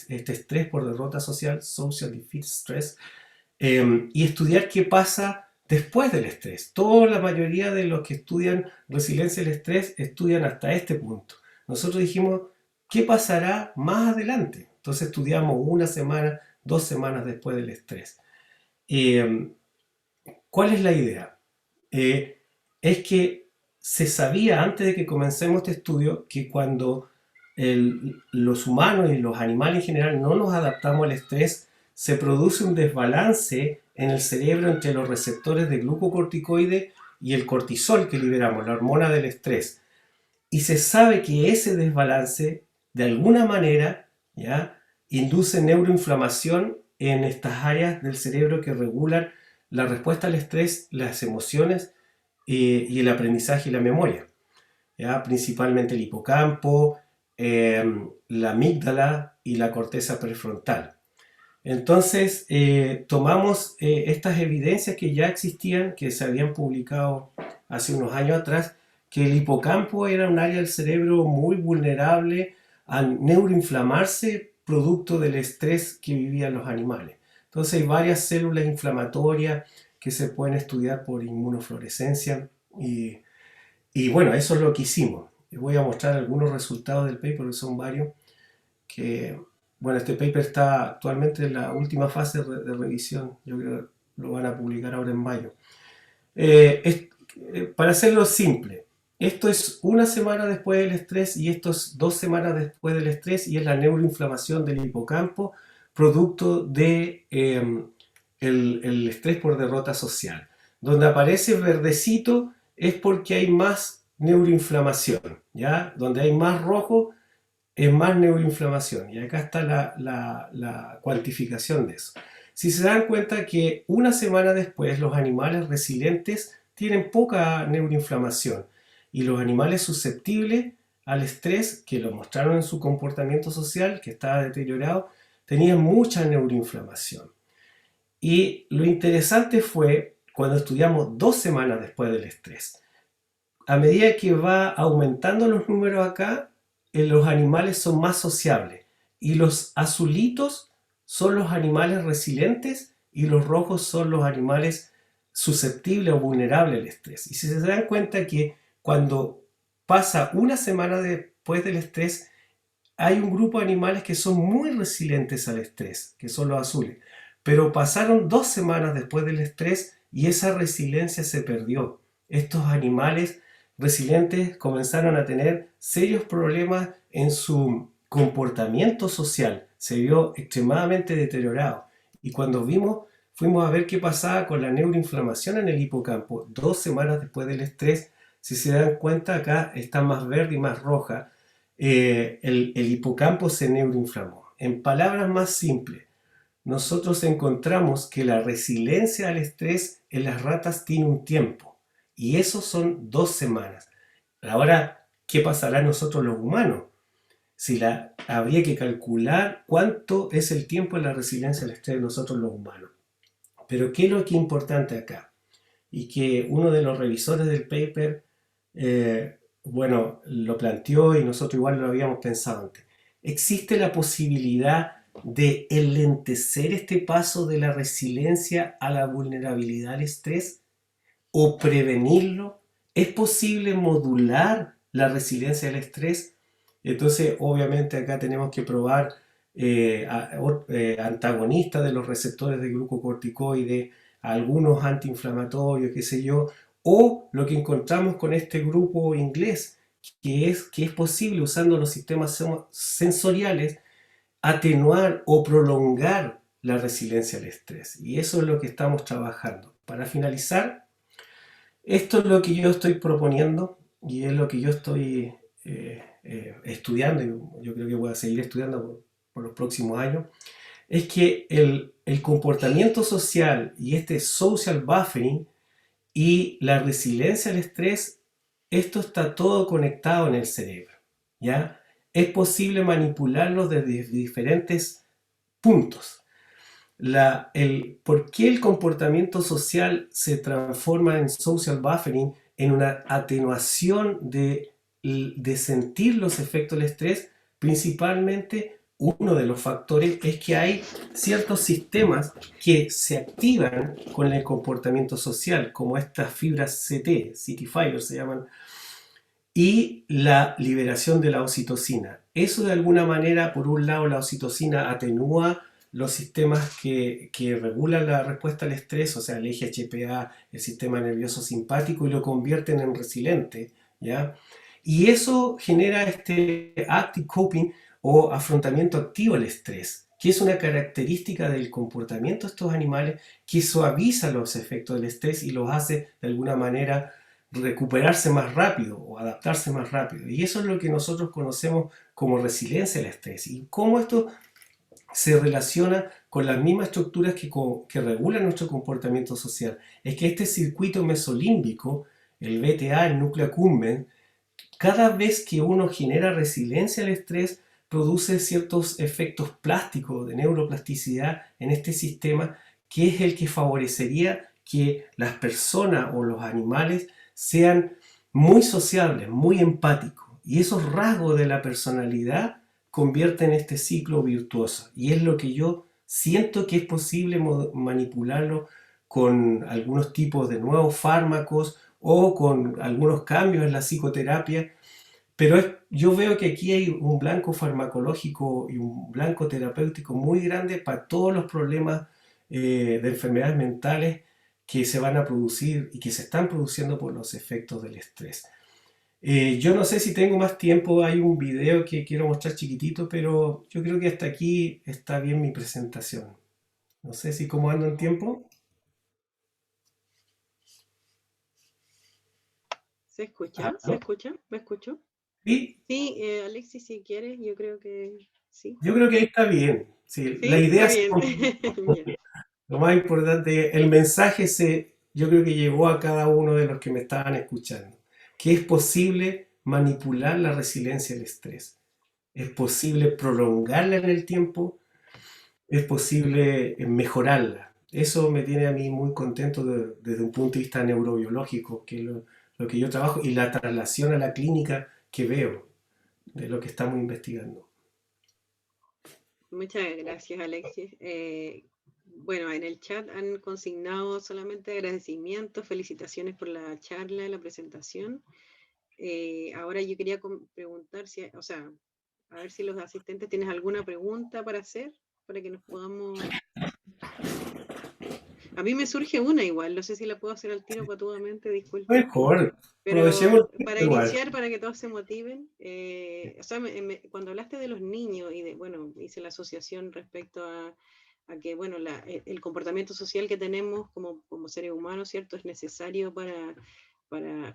este estrés por derrota social, social defeat stress, y estudiar qué pasa después del estrés. La mayoría de los que estudian resiliencia del estrés estudian hasta este punto. Nosotros dijimos, ¿qué pasará más adelante? Entonces estudiamos 1 semana, 2 semanas después del estrés. ¿Cuál es la idea? es que se sabía antes de que comencemos este estudio que cuando los humanos y los animales en general no nos adaptamos al estrés, se produce un desbalance en el cerebro entre los receptores de glucocorticoide y el cortisol que liberamos, la hormona del estrés. Y se sabe que ese desbalance, de alguna manera, ¿ya?, induce neuroinflamación en estas áreas del cerebro que regulan la respuesta al estrés, las emociones y el aprendizaje y la memoria, ¿ya? Principalmente el hipocampo, la amígdala y la corteza prefrontal. Entonces, tomamos estas evidencias que ya existían, que se habían publicado hace unos años atrás, que el hipocampo era un área del cerebro muy vulnerable a neuroinflamarse producto del estrés que vivían los animales. Entonces hay varias células inflamatorias que se pueden estudiar por inmunofluorescencia y bueno, eso es lo que hicimos. Les voy a mostrar algunos resultados del paper, que son varios, que bueno, este paper está actualmente en la última fase de revisión. Yo creo que lo van a publicar ahora en mayo. Para hacerlo simple, esto es una semana después del estrés y esto es 2 semanas después del estrés y es la neuroinflamación del hipocampo producto de el estrés por derrota social. Donde aparece verdecito es porque hay más neuroinflamación, ¿ya? Donde hay más rojo es más neuroinflamación. Y acá está la cuantificación de eso. Si se dan cuenta que una semana después los animales resilientes tienen poca neuroinflamación y los animales susceptibles al estrés, que lo mostraron en su comportamiento social, que estaba deteriorado, tenían mucha neuroinflamación. Y lo interesante fue cuando estudiamos 2 semanas después del estrés. A medida que va aumentando los números acá, los animales son más sociables y los azulitos son los animales resilientes y los rojos son los animales susceptibles o vulnerables al estrés. Y si se dan cuenta que cuando pasa una semana después del estrés, hay un grupo de animales que son muy resilientes al estrés, que son los azules. Pero pasaron 2 semanas después del estrés y esa resiliencia se perdió. Estos animales resilientes comenzaron a tener serios problemas en su comportamiento social. Se vio extremadamente deteriorado. Y cuando fuimos a ver qué pasaba con la neuroinflamación en el hipocampo 2 semanas después del estrés. Si se dan cuenta, acá está más verde y más roja. El hipocampo se neuroinflamó. En palabras más simples, nosotros encontramos que la resiliencia al estrés en las ratas tiene un tiempo. Y eso son 2 semanas. Ahora, ¿qué pasará en nosotros los humanos? Habría que calcular cuánto es el tiempo de la resiliencia al estrés de nosotros los humanos. Pero ¿qué es lo que es importante acá? Y que uno de los revisores del paper, lo planteó y nosotros igual lo habíamos pensado antes. ¿Existe la posibilidad de enlentecer este paso de la resiliencia a la vulnerabilidad al estrés o prevenirlo? ¿Es posible modular la resiliencia al estrés? Entonces, obviamente acá tenemos que probar antagonistas de los receptores de glucocorticoide, algunos antiinflamatorios, qué sé yo, o lo que encontramos con este grupo inglés, que es posible, usando los sistemas sensoriales, atenuar o prolongar la resiliencia al estrés. Y eso es lo que estamos trabajando. Para finalizar, esto es lo que yo estoy proponiendo y es lo que yo estoy estudiando, y yo creo que voy a seguir estudiando por los próximos años, es que el comportamiento social y este social buffering y la resiliencia al estrés, esto está todo conectado en el cerebro, ¿ya? Es posible manipularlo desde diferentes puntos. ¿Por qué el comportamiento social se transforma en social buffering, en una atenuación de sentir los efectos del estrés? Principalmente, uno de los factores es que hay ciertos sistemas que se activan con el comportamiento social, como estas fibras City fibers se llaman, y la liberación de la oxitocina. Eso de alguna manera, por un lado, la oxitocina atenúa los sistemas que regulan la respuesta al estrés, o sea, el eje HPA, el sistema nervioso simpático, y lo convierten en resiliente, ¿ya? Y eso genera este active coping o afrontamiento activo al estrés, que es una característica del comportamiento de estos animales que suaviza los efectos del estrés y los hace de alguna manera recuperarse más rápido o adaptarse más rápido. Y eso es lo que nosotros conocemos como resiliencia al estrés. Y cómo esto se relaciona con las mismas estructuras que regulan nuestro comportamiento social. Es que este circuito mesolímbico, el BTA, el núcleo accumbens, cada vez que uno genera resiliencia al estrés, produce ciertos efectos plásticos de neuroplasticidad en este sistema, que es el que favorecería que las personas o los animales sean muy sociables, muy empáticos. Y esos rasgos de la personalidad convierten este ciclo virtuoso. Y es lo que yo siento que es posible manipularlo con algunos tipos de nuevos fármacos o con algunos cambios en la psicoterapia, pero yo veo que aquí hay un blanco farmacológico y un blanco terapéutico muy grande para todos los problemas de enfermedades mentales que se van a producir y que se están produciendo por los efectos del estrés. Yo no sé si tengo más tiempo, hay un video que quiero mostrar chiquitito, pero yo creo que hasta aquí está bien mi presentación. No sé si cómo ando en tiempo. ¿Se escucha? ¿Se escucha? ¿Me escucho? Sí, Sí, Alexis, si quieres, yo creo que sí. yo creo que ahí está bien. Sí, Sí, la idea está es bien. Ya. lo más importante, el mensaje yo creo que llegó a cada uno de los que me estaban escuchando, que es posible manipular la resiliencia al estrés, es posible prolongarla en el tiempo, es posible mejorarla. Eso me tiene a mí muy contento desde un punto de vista neurobiológico, que es lo que yo trabajo, y la traslación a la clínica que veo de lo que estamos investigando. Muchas gracias, Alexis. Bueno, en el chat han consignado solamente agradecimientos, felicitaciones por la charla, la presentación. Ahora yo quería preguntar si, o sea, a ver si los asistentes tienen alguna pregunta para hacer, para que nos podamos... A mí me surge una igual, no sé si la puedo hacer al tiro patudamente, disculpen. Mejor, aprovechemos Pero el tiempo para igual. iniciar, para que todos se motiven, o sea, cuando hablaste de los niños y de, bueno, hice la asociación respecto a que, bueno, el comportamiento social que tenemos como seres humanos, ¿cierto? Es necesario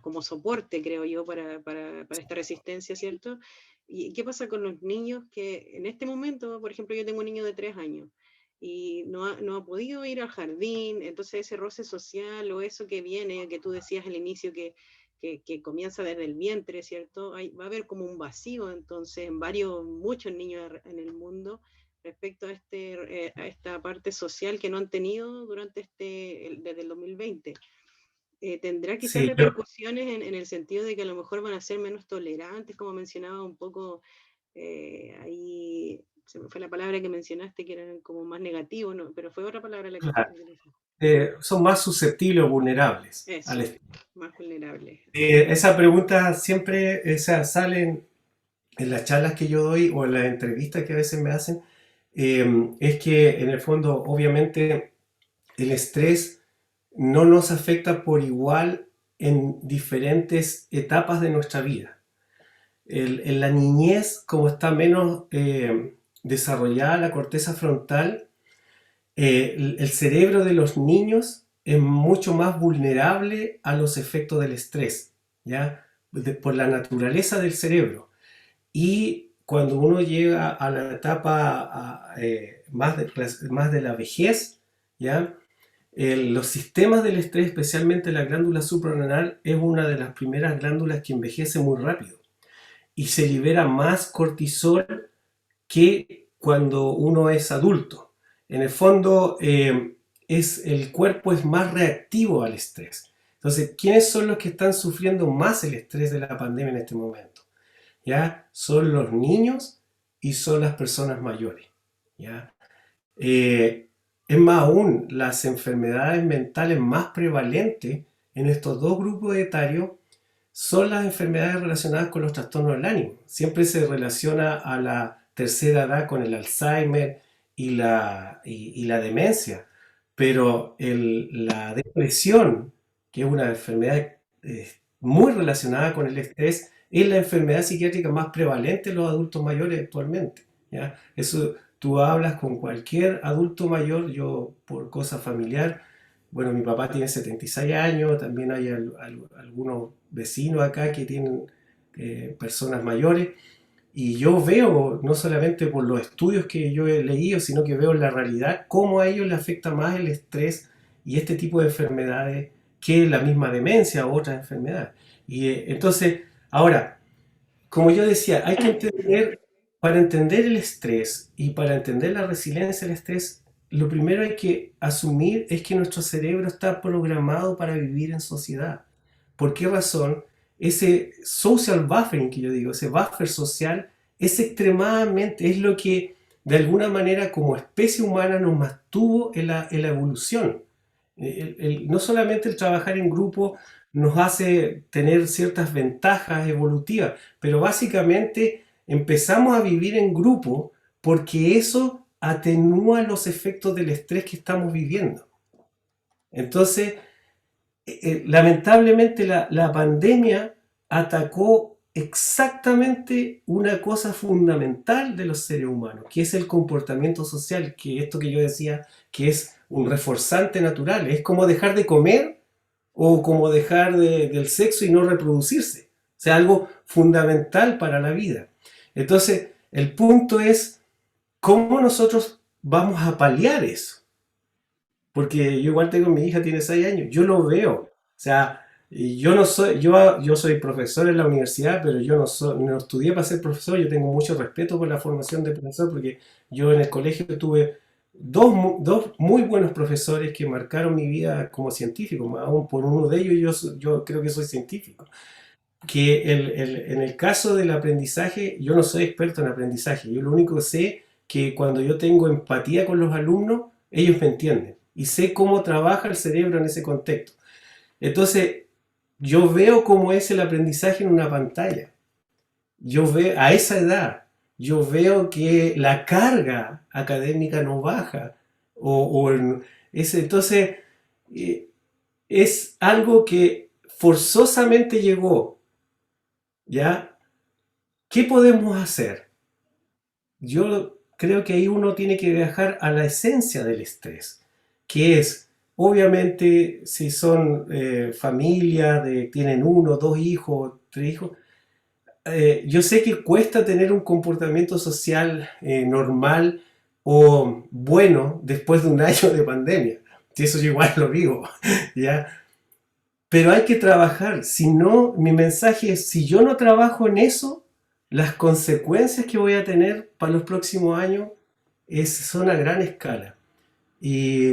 como soporte, creo yo, para esta resistencia, ¿cierto? ¿Y qué pasa con los niños que en este momento, por ejemplo, yo tengo un niño de 3 años y no ha podido ir al jardín, entonces ese roce social o eso que viene, que tú decías al inicio que comienza desde el vientre, ¿cierto? Va a haber como un vacío entonces en muchos niños en el mundo respecto a esta parte social que no han tenido desde el 2020. ¿Tendrá quizás Sí, repercusiones en el sentido de que a lo mejor van a ser menos tolerantes, como mencionaba un poco ahí, se me fue la palabra que mencionaste, que era como más negativo, ¿no? Pero fue otra palabra la que claro, utilizé. son más susceptibles o vulnerables al Eso, estrés. más vulnerables. Esa pregunta siempre sale en las charlas que yo doy o en las entrevistas que a veces me hacen. Es que en el fondo, obviamente, el estrés no nos afecta por igual en diferentes etapas de nuestra vida. En la niñez, como está menos desarrollada la corteza frontal, el cerebro de los niños es mucho más vulnerable a los efectos del estrés, ¿ya? Por la naturaleza del cerebro. Y cuando uno llega a la etapa más de la vejez, ¿ya? Los sistemas del estrés, especialmente la glándula suprarrenal, es una de las primeras glándulas que envejece muy rápido y se libera más cortisol que cuando uno es adulto. En el fondo, el cuerpo es más reactivo al estrés. Entonces, ¿quiénes son los que están sufriendo más el estrés de la pandemia en este momento? ¿Ya? Son los niños y son las personas mayores. ¿Ya? Es más aún, las enfermedades mentales más prevalentes en estos dos grupos etarios son las enfermedades relacionadas con los trastornos del ánimo. Siempre se relaciona a la tercera edad con el Alzheimer y la demencia, pero la depresión, que es una enfermedad muy relacionada con el estrés, es la enfermedad psiquiátrica más prevalente en los adultos mayores actualmente, ¿ya? Eso tú hablas con cualquier adulto mayor, yo por cosa familiar, bueno, mi papá tiene 76 años, también hay algunos vecinos acá que tienen personas mayores, y yo veo, no solamente por los estudios que yo he leído, sino que veo en la realidad cómo a ellos les afecta más el estrés y este tipo de enfermedades que la misma demencia o otras enfermedades. Y entonces, ahora, como yo decía, hay que entender, para entender el estrés y para entender la resiliencia al estrés, lo primero hay que asumir es que nuestro cerebro está programado para vivir en sociedad. ¿Por qué razón? Ese social buffering que yo digo, ese buffer social, es extremadamente, es lo que de alguna manera como especie humana nos mantuvo en la evolución. No solamente el trabajar en grupo nos hace tener ciertas ventajas evolutivas, pero básicamente empezamos a vivir en grupo porque eso atenúa los efectos del estrés que estamos viviendo. Entonces, lamentablemente la pandemia atacó exactamente una cosa fundamental de los seres humanos, que es el comportamiento social, que esto que yo decía, que es un reforzante natural, es como dejar de comer o como dejar del sexo y no reproducirse. O sea, algo fundamental para la vida. Entonces, el punto es cómo nosotros vamos a paliar eso. Porque yo igual tengo, mi hija tiene 6 años, yo lo veo. O sea, y yo no soy, yo soy profesor en la universidad, pero yo no estudié para ser profesor, yo tengo mucho respeto por la formación de profesor, porque yo en el colegio tuve dos muy buenos profesores que marcaron mi vida como científico, aún por uno de ellos yo creo que soy científico. Que en el caso del aprendizaje, yo no soy experto en aprendizaje, yo lo único que sé que cuando yo tengo empatía con los alumnos, ellos me entienden y sé cómo trabaja el cerebro en ese contexto. Entonces, yo veo cómo es el aprendizaje en una pantalla. Yo veo a esa edad, yo veo que la carga académica no baja. Entonces, eh, es algo que forzosamente llegó, ¿ya? ¿Qué podemos hacer? Yo creo que ahí uno tiene que viajar a la esencia del estrés, que es, obviamente, si son familias, tienen 1, 2 hijos, 3 hijos, yo sé que cuesta tener un comportamiento social normal o bueno después de un año de pandemia. Si eso yo igual lo vivo, ¿ya? Pero hay que trabajar. Si no, mi mensaje es, si yo no trabajo en eso, las consecuencias que voy a tener para los próximos años son a gran escala. Y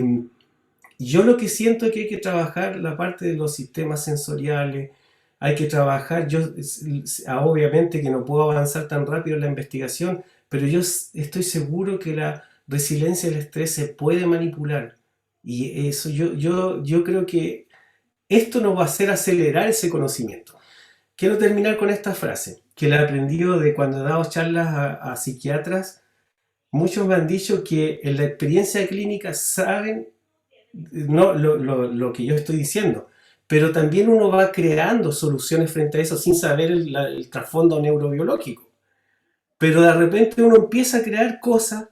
yo lo que siento es que hay que trabajar la parte de los sistemas sensoriales, hay que trabajar, obviamente que no puedo avanzar tan rápido en la investigación, pero yo estoy seguro que la resiliencia del estrés se puede manipular. Y eso yo creo que esto nos va a hacer acelerar ese conocimiento. Quiero terminar con esta frase, que la he aprendido de cuando he dado charlas a psiquiatras. Muchos me han dicho que en la experiencia clínica saben no lo que yo estoy diciendo, pero también uno va creando soluciones frente a eso sin saber el trasfondo neurobiológico. Pero de repente uno empieza a crear cosas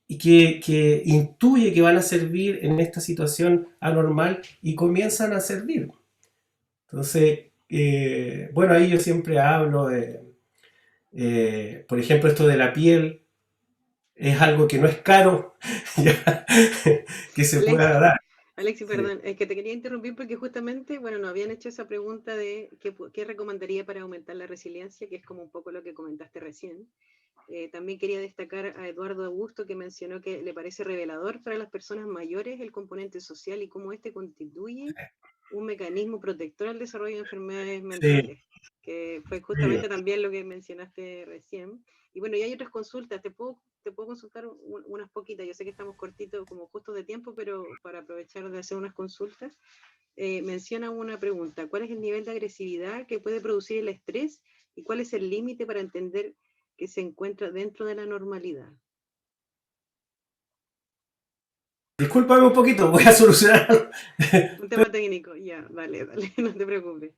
y que intuye que van a servir en esta situación anormal y comienzan a servir. Entonces, bueno, ahí yo siempre hablo de, por ejemplo, esto de la piel, es algo que no es caro, ya, que se pueda dar. Alexi, Sí. perdón, es que te quería interrumpir porque justamente, bueno, nos habían hecho esa pregunta de qué recomendaría para aumentar la resiliencia, que es como un poco lo que comentaste recién. También quería destacar a Eduardo Augusto, que mencionó que le parece revelador para las personas mayores el componente social y cómo este constituye un mecanismo protector al desarrollo de enfermedades mentales, que fue justamente también lo que mencionaste recién. Y bueno, y hay otras consultas, te puedo consultar unas poquitas, yo sé que estamos cortitos, como justos de tiempo, pero para aprovechar de hacer unas consultas, menciona una pregunta, ¿cuál es el nivel de agresividad que puede producir el estrés y cuál es el límite para entender que se encuentra dentro de la normalidad? Discúlpame un poquito, voy a solucionarlo. Un tema técnico, ya, dale, dale, no te preocupes.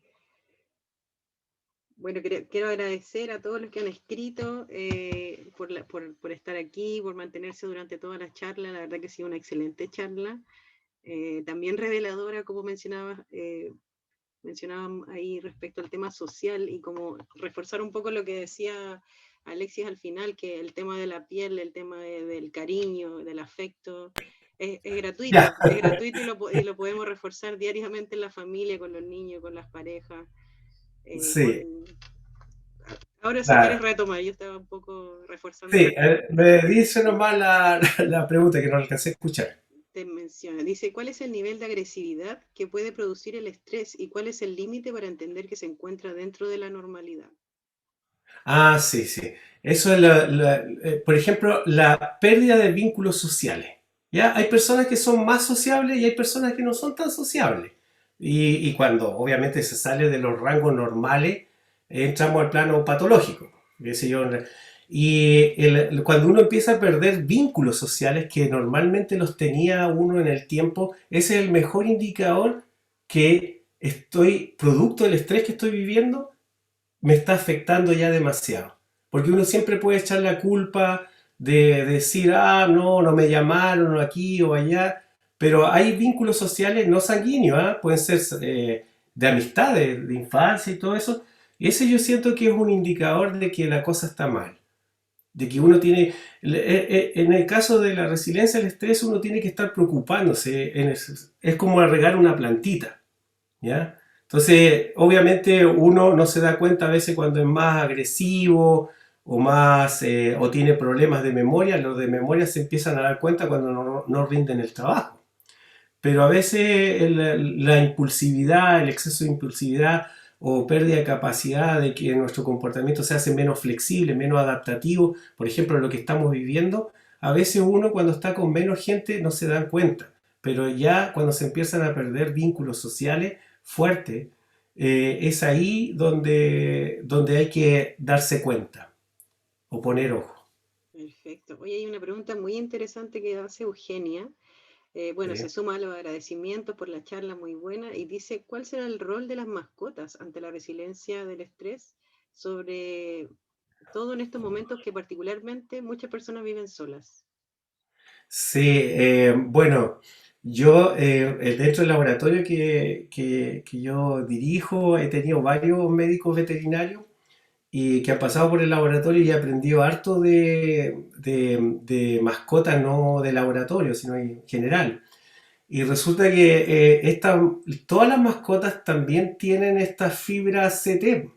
Bueno, quiero agradecer a todos los que han escrito por estar aquí, por mantenerse durante toda la charla. La verdad que ha sido una excelente charla. También reveladora, como mencionaban ahí respecto al tema social y como reforzar un poco lo que decía Alexis al final, que el tema de la piel, el tema del cariño, del afecto, es gratuito, Ya, es gratuito y lo podemos reforzar diariamente en la familia, con los niños, con las parejas. sí, Ahora si quieres claro. retomar, yo estaba un poco reforzando Sí, lo que me dice nomás la pregunta que no alcancé a escuchar. te menciona. Dice, ¿cuál es el nivel de agresividad que puede producir el estrés y cuál es el límite para entender que se encuentra dentro de la normalidad? Ah, sí, sí. Eso es, por ejemplo, la pérdida de vínculos sociales. ¿Ya? Hay personas que son más sociables y hay personas que no son tan sociables. Y cuando obviamente se sale de los rangos normales, entramos al plano patológico. Qué sé yo. Y cuando uno empieza a perder vínculos sociales que normalmente los tenía uno en el tiempo, ese es el mejor indicador que estoy, producto del estrés que estoy viviendo, me está afectando ya demasiado. Porque uno siempre puede echar la culpa de decir, ah, no, no me llamaron aquí o allá, pero hay vínculos sociales no sanguíneos, ¿ah? Pueden ser de amistades, de infancia y todo eso. Y ese yo siento que es un indicador de que la cosa está mal. De que uno tiene, en el caso de la resiliencia al estrés, uno tiene que estar preocupándose. Es como regar una plantita. ¿Ya? Entonces, obviamente uno no se da cuenta a veces cuando es más agresivo o más o tiene problemas de memoria. Los de memoria se empiezan a dar cuenta cuando no rinden el trabajo. Pero a veces la impulsividad, el exceso de impulsividad o pérdida de capacidad de que nuestro comportamiento se hace menos flexible, menos adaptativo, por ejemplo, lo que estamos viviendo, a veces uno cuando está con menos gente no se da cuenta, pero ya cuando se empiezan a perder vínculos sociales fuertes, es ahí donde hay que darse cuenta o poner ojo. Perfecto. Hoy hay una pregunta muy interesante que hace Eugenia. Bueno, se ¿Sí? suma a los agradecimientos por la charla muy buena y dice, ¿cuál será el rol de las mascotas ante la resiliencia del estrés? Sobre todo en estos momentos que particularmente muchas personas viven solas. Sí, bueno, yo dentro del laboratorio que yo dirijo he tenido varios médicos veterinarios y que han pasado por el laboratorio y he aprendido harto de mascotas, no de laboratorio, sino en general. Y resulta que todas las mascotas también tienen estas fibras CT.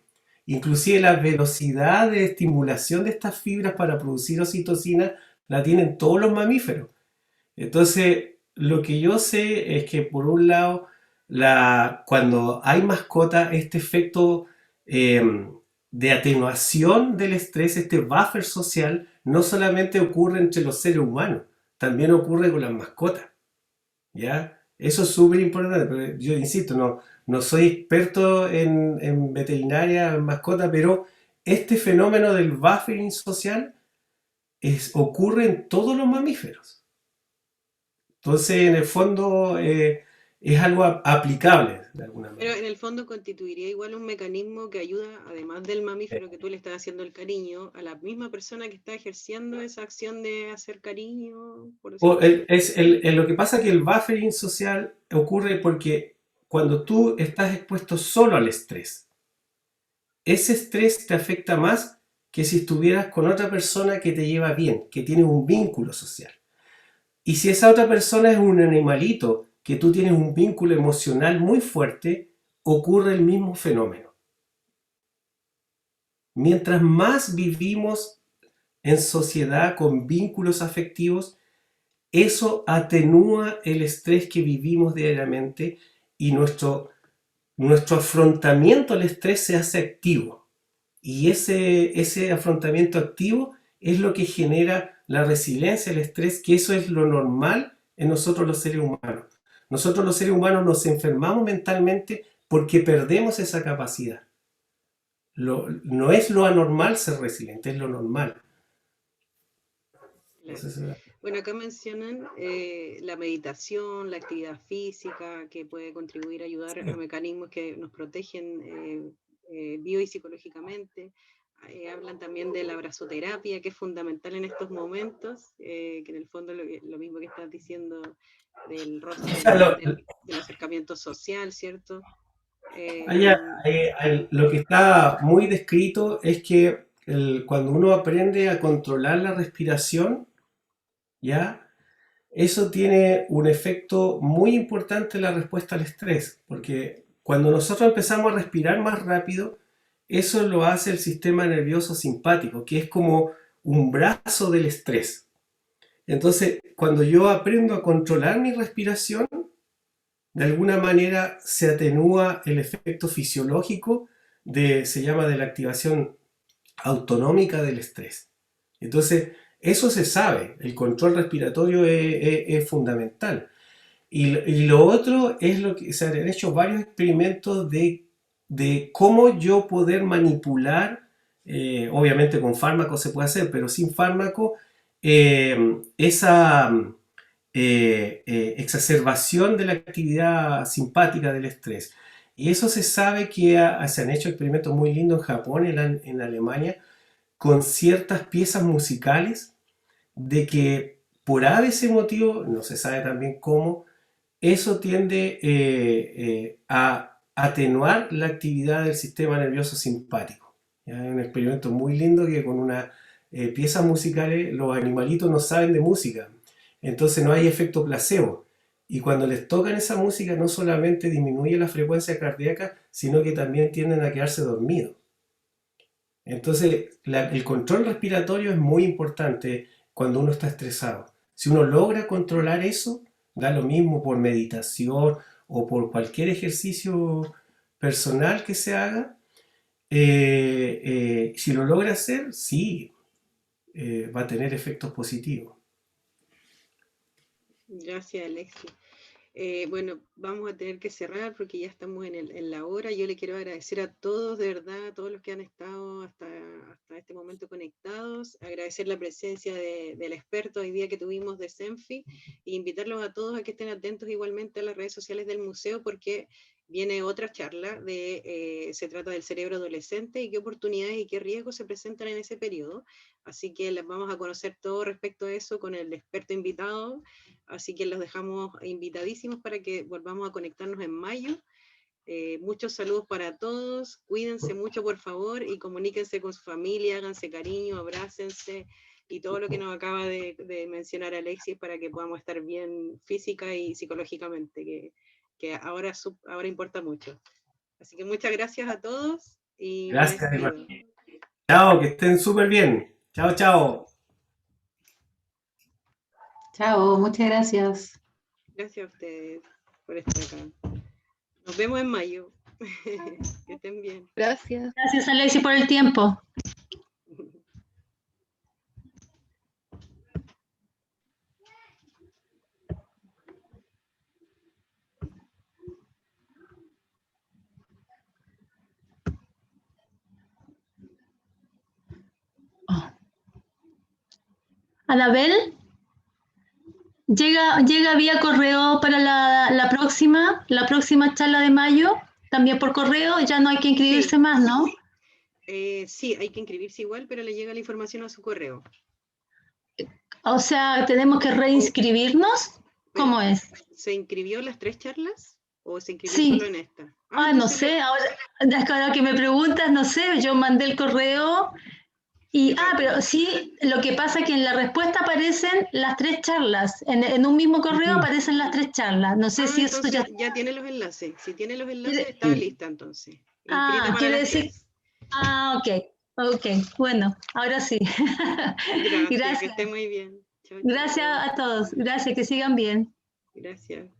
Inclusive la velocidad de estimulación de estas fibras para producir oxitocina la tienen todos los mamíferos. Entonces, lo que yo sé es que por un lado, cuando hay mascota, este efecto de atenuación del estrés, este buffer social, no solamente ocurre entre los seres humanos, también ocurre con las mascotas. ¿Ya? Eso es súper importante, pero yo insisto, no soy experto en veterinaria, en mascota, pero este fenómeno del buffering social ocurre en todos los mamíferos. Entonces, en el fondo, es algo aplicable de alguna Pero manera. en el fondo constituiría igual un mecanismo que ayuda, además del mamífero que tú le estás haciendo el cariño, a la misma persona que está ejerciendo esa acción de hacer cariño, por O decirlo así. lo que pasa es que el buffering social ocurre porque cuando tú estás expuesto solo al estrés, ese estrés te afecta más que si estuvieras con otra persona que te lleva bien, que tiene un vínculo social. Y si esa otra persona es un animalito, que tú tienes un vínculo emocional muy fuerte, ocurre el mismo fenómeno. Mientras más vivimos en sociedad con vínculos afectivos, eso atenúa el estrés que vivimos diariamente y nuestro afrontamiento al estrés se hace activo. Y ese afrontamiento activo es lo que genera la resiliencia, el estrés, que eso es lo normal en nosotros los seres humanos. Nosotros los seres humanos nos enfermamos mentalmente porque perdemos esa capacidad. No es lo anormal ser resiliente, es lo normal. Claro. Entonces, Bueno, acá mencionan la meditación, la actividad física, que puede contribuir a ayudar a mecanismos que nos protegen bio y psicológicamente. Hablan también de la abrazoterapia, que es fundamental en estos momentos, que en el fondo lo mismo que estás diciendo del roce, del acercamiento social, ¿cierto? Lo que está muy descrito es que cuando uno aprende a controlar la respiración, ¿ya? Eso tiene un efecto muy importante en la respuesta al estrés, porque cuando nosotros empezamos a respirar más rápido, eso lo hace el sistema nervioso simpático, que es como un brazo del estrés. Entonces, cuando yo aprendo a controlar mi respiración, de alguna manera se atenúa el efecto fisiológico se llama de la activación autonómica del estrés. Entonces, eso se sabe, el control respiratorio es fundamental. Y lo otro es lo que se han hecho varios experimentos de cómo yo poder manipular, obviamente con fármacos se puede hacer, pero sin fármaco, esa exacerbación de la actividad simpática del estrés. Y eso se sabe que se han hecho experimentos muy lindos en Japón, en Alemania, con ciertas piezas musicales, de que por ABC motivo, no se sabe también cómo, eso tiende a atenuar la actividad del sistema nervioso simpático. ¿Ya? Hay un experimento muy lindo que con unas piezas musicales los animalitos no saben de música, entonces no hay efecto placebo. Y cuando les tocan esa música no solamente disminuye la frecuencia cardíaca, sino que también tienden a quedarse dormidos. Entonces, el control respiratorio es muy importante cuando uno está estresado. Si uno logra controlar eso, da lo mismo por meditación o por cualquier ejercicio personal que se haga, si lo logra hacer, sí, va a tener efectos positivos. Gracias, Alexis. Bueno, vamos a tener que cerrar porque ya estamos en la hora. Yo le quiero agradecer a todos, de verdad, a todos los que han estado hasta este momento conectados, agradecer la presencia del experto hoy día que tuvimos de Zenfi e invitarlos a todos a que estén atentos igualmente a las redes sociales del museo porque viene otra charla se trata del cerebro adolescente y qué oportunidades y qué riesgos se presentan en ese periodo. Así que les vamos a conocer todo respecto a eso con el experto invitado. Así que los dejamos invitadísimos para que volvamos a conectarnos en mayo. Muchos saludos para todos, cuídense mucho por favor y comuníquense con su familia, háganse cariño, abrácense y todo lo que nos acaba de mencionar Alexis para que podamos estar bien física y psicológicamente, que ahora importa mucho. Así que muchas gracias a todos y gracias, hermano. Chao, que estén súper bien. Chao, chao. Chao, muchas gracias. Gracias a ustedes por estar acá. Nos vemos en mayo. Que estén bien. Gracias. Gracias, Alexis, por el tiempo. Anabel, llega vía correo para la próxima charla de mayo, también por correo, ya no hay que inscribirse Sí. más, ¿no? Sí, hay que inscribirse igual, pero le llega la información a su correo. O sea, ¿tenemos que reinscribirnos? ¿Cómo es? ¿Se inscribió en las 3 charlas o se inscribió Sí. solo en esta? No entonces sé, ahora que me preguntas, no sé, yo mandé el correo y, pero sí, lo que pasa es que en la respuesta aparecen las 3 charlas, en un mismo correo aparecen las 3 charlas, no sé si eso ya tiene los enlaces, si tiene los enlaces está lista entonces. Inscrita para quiere las decir, 3. ok, bueno, ahora sí. Gracias, que esté muy bien. Chao, Gracias a todos, gracias, que sigan bien. Gracias.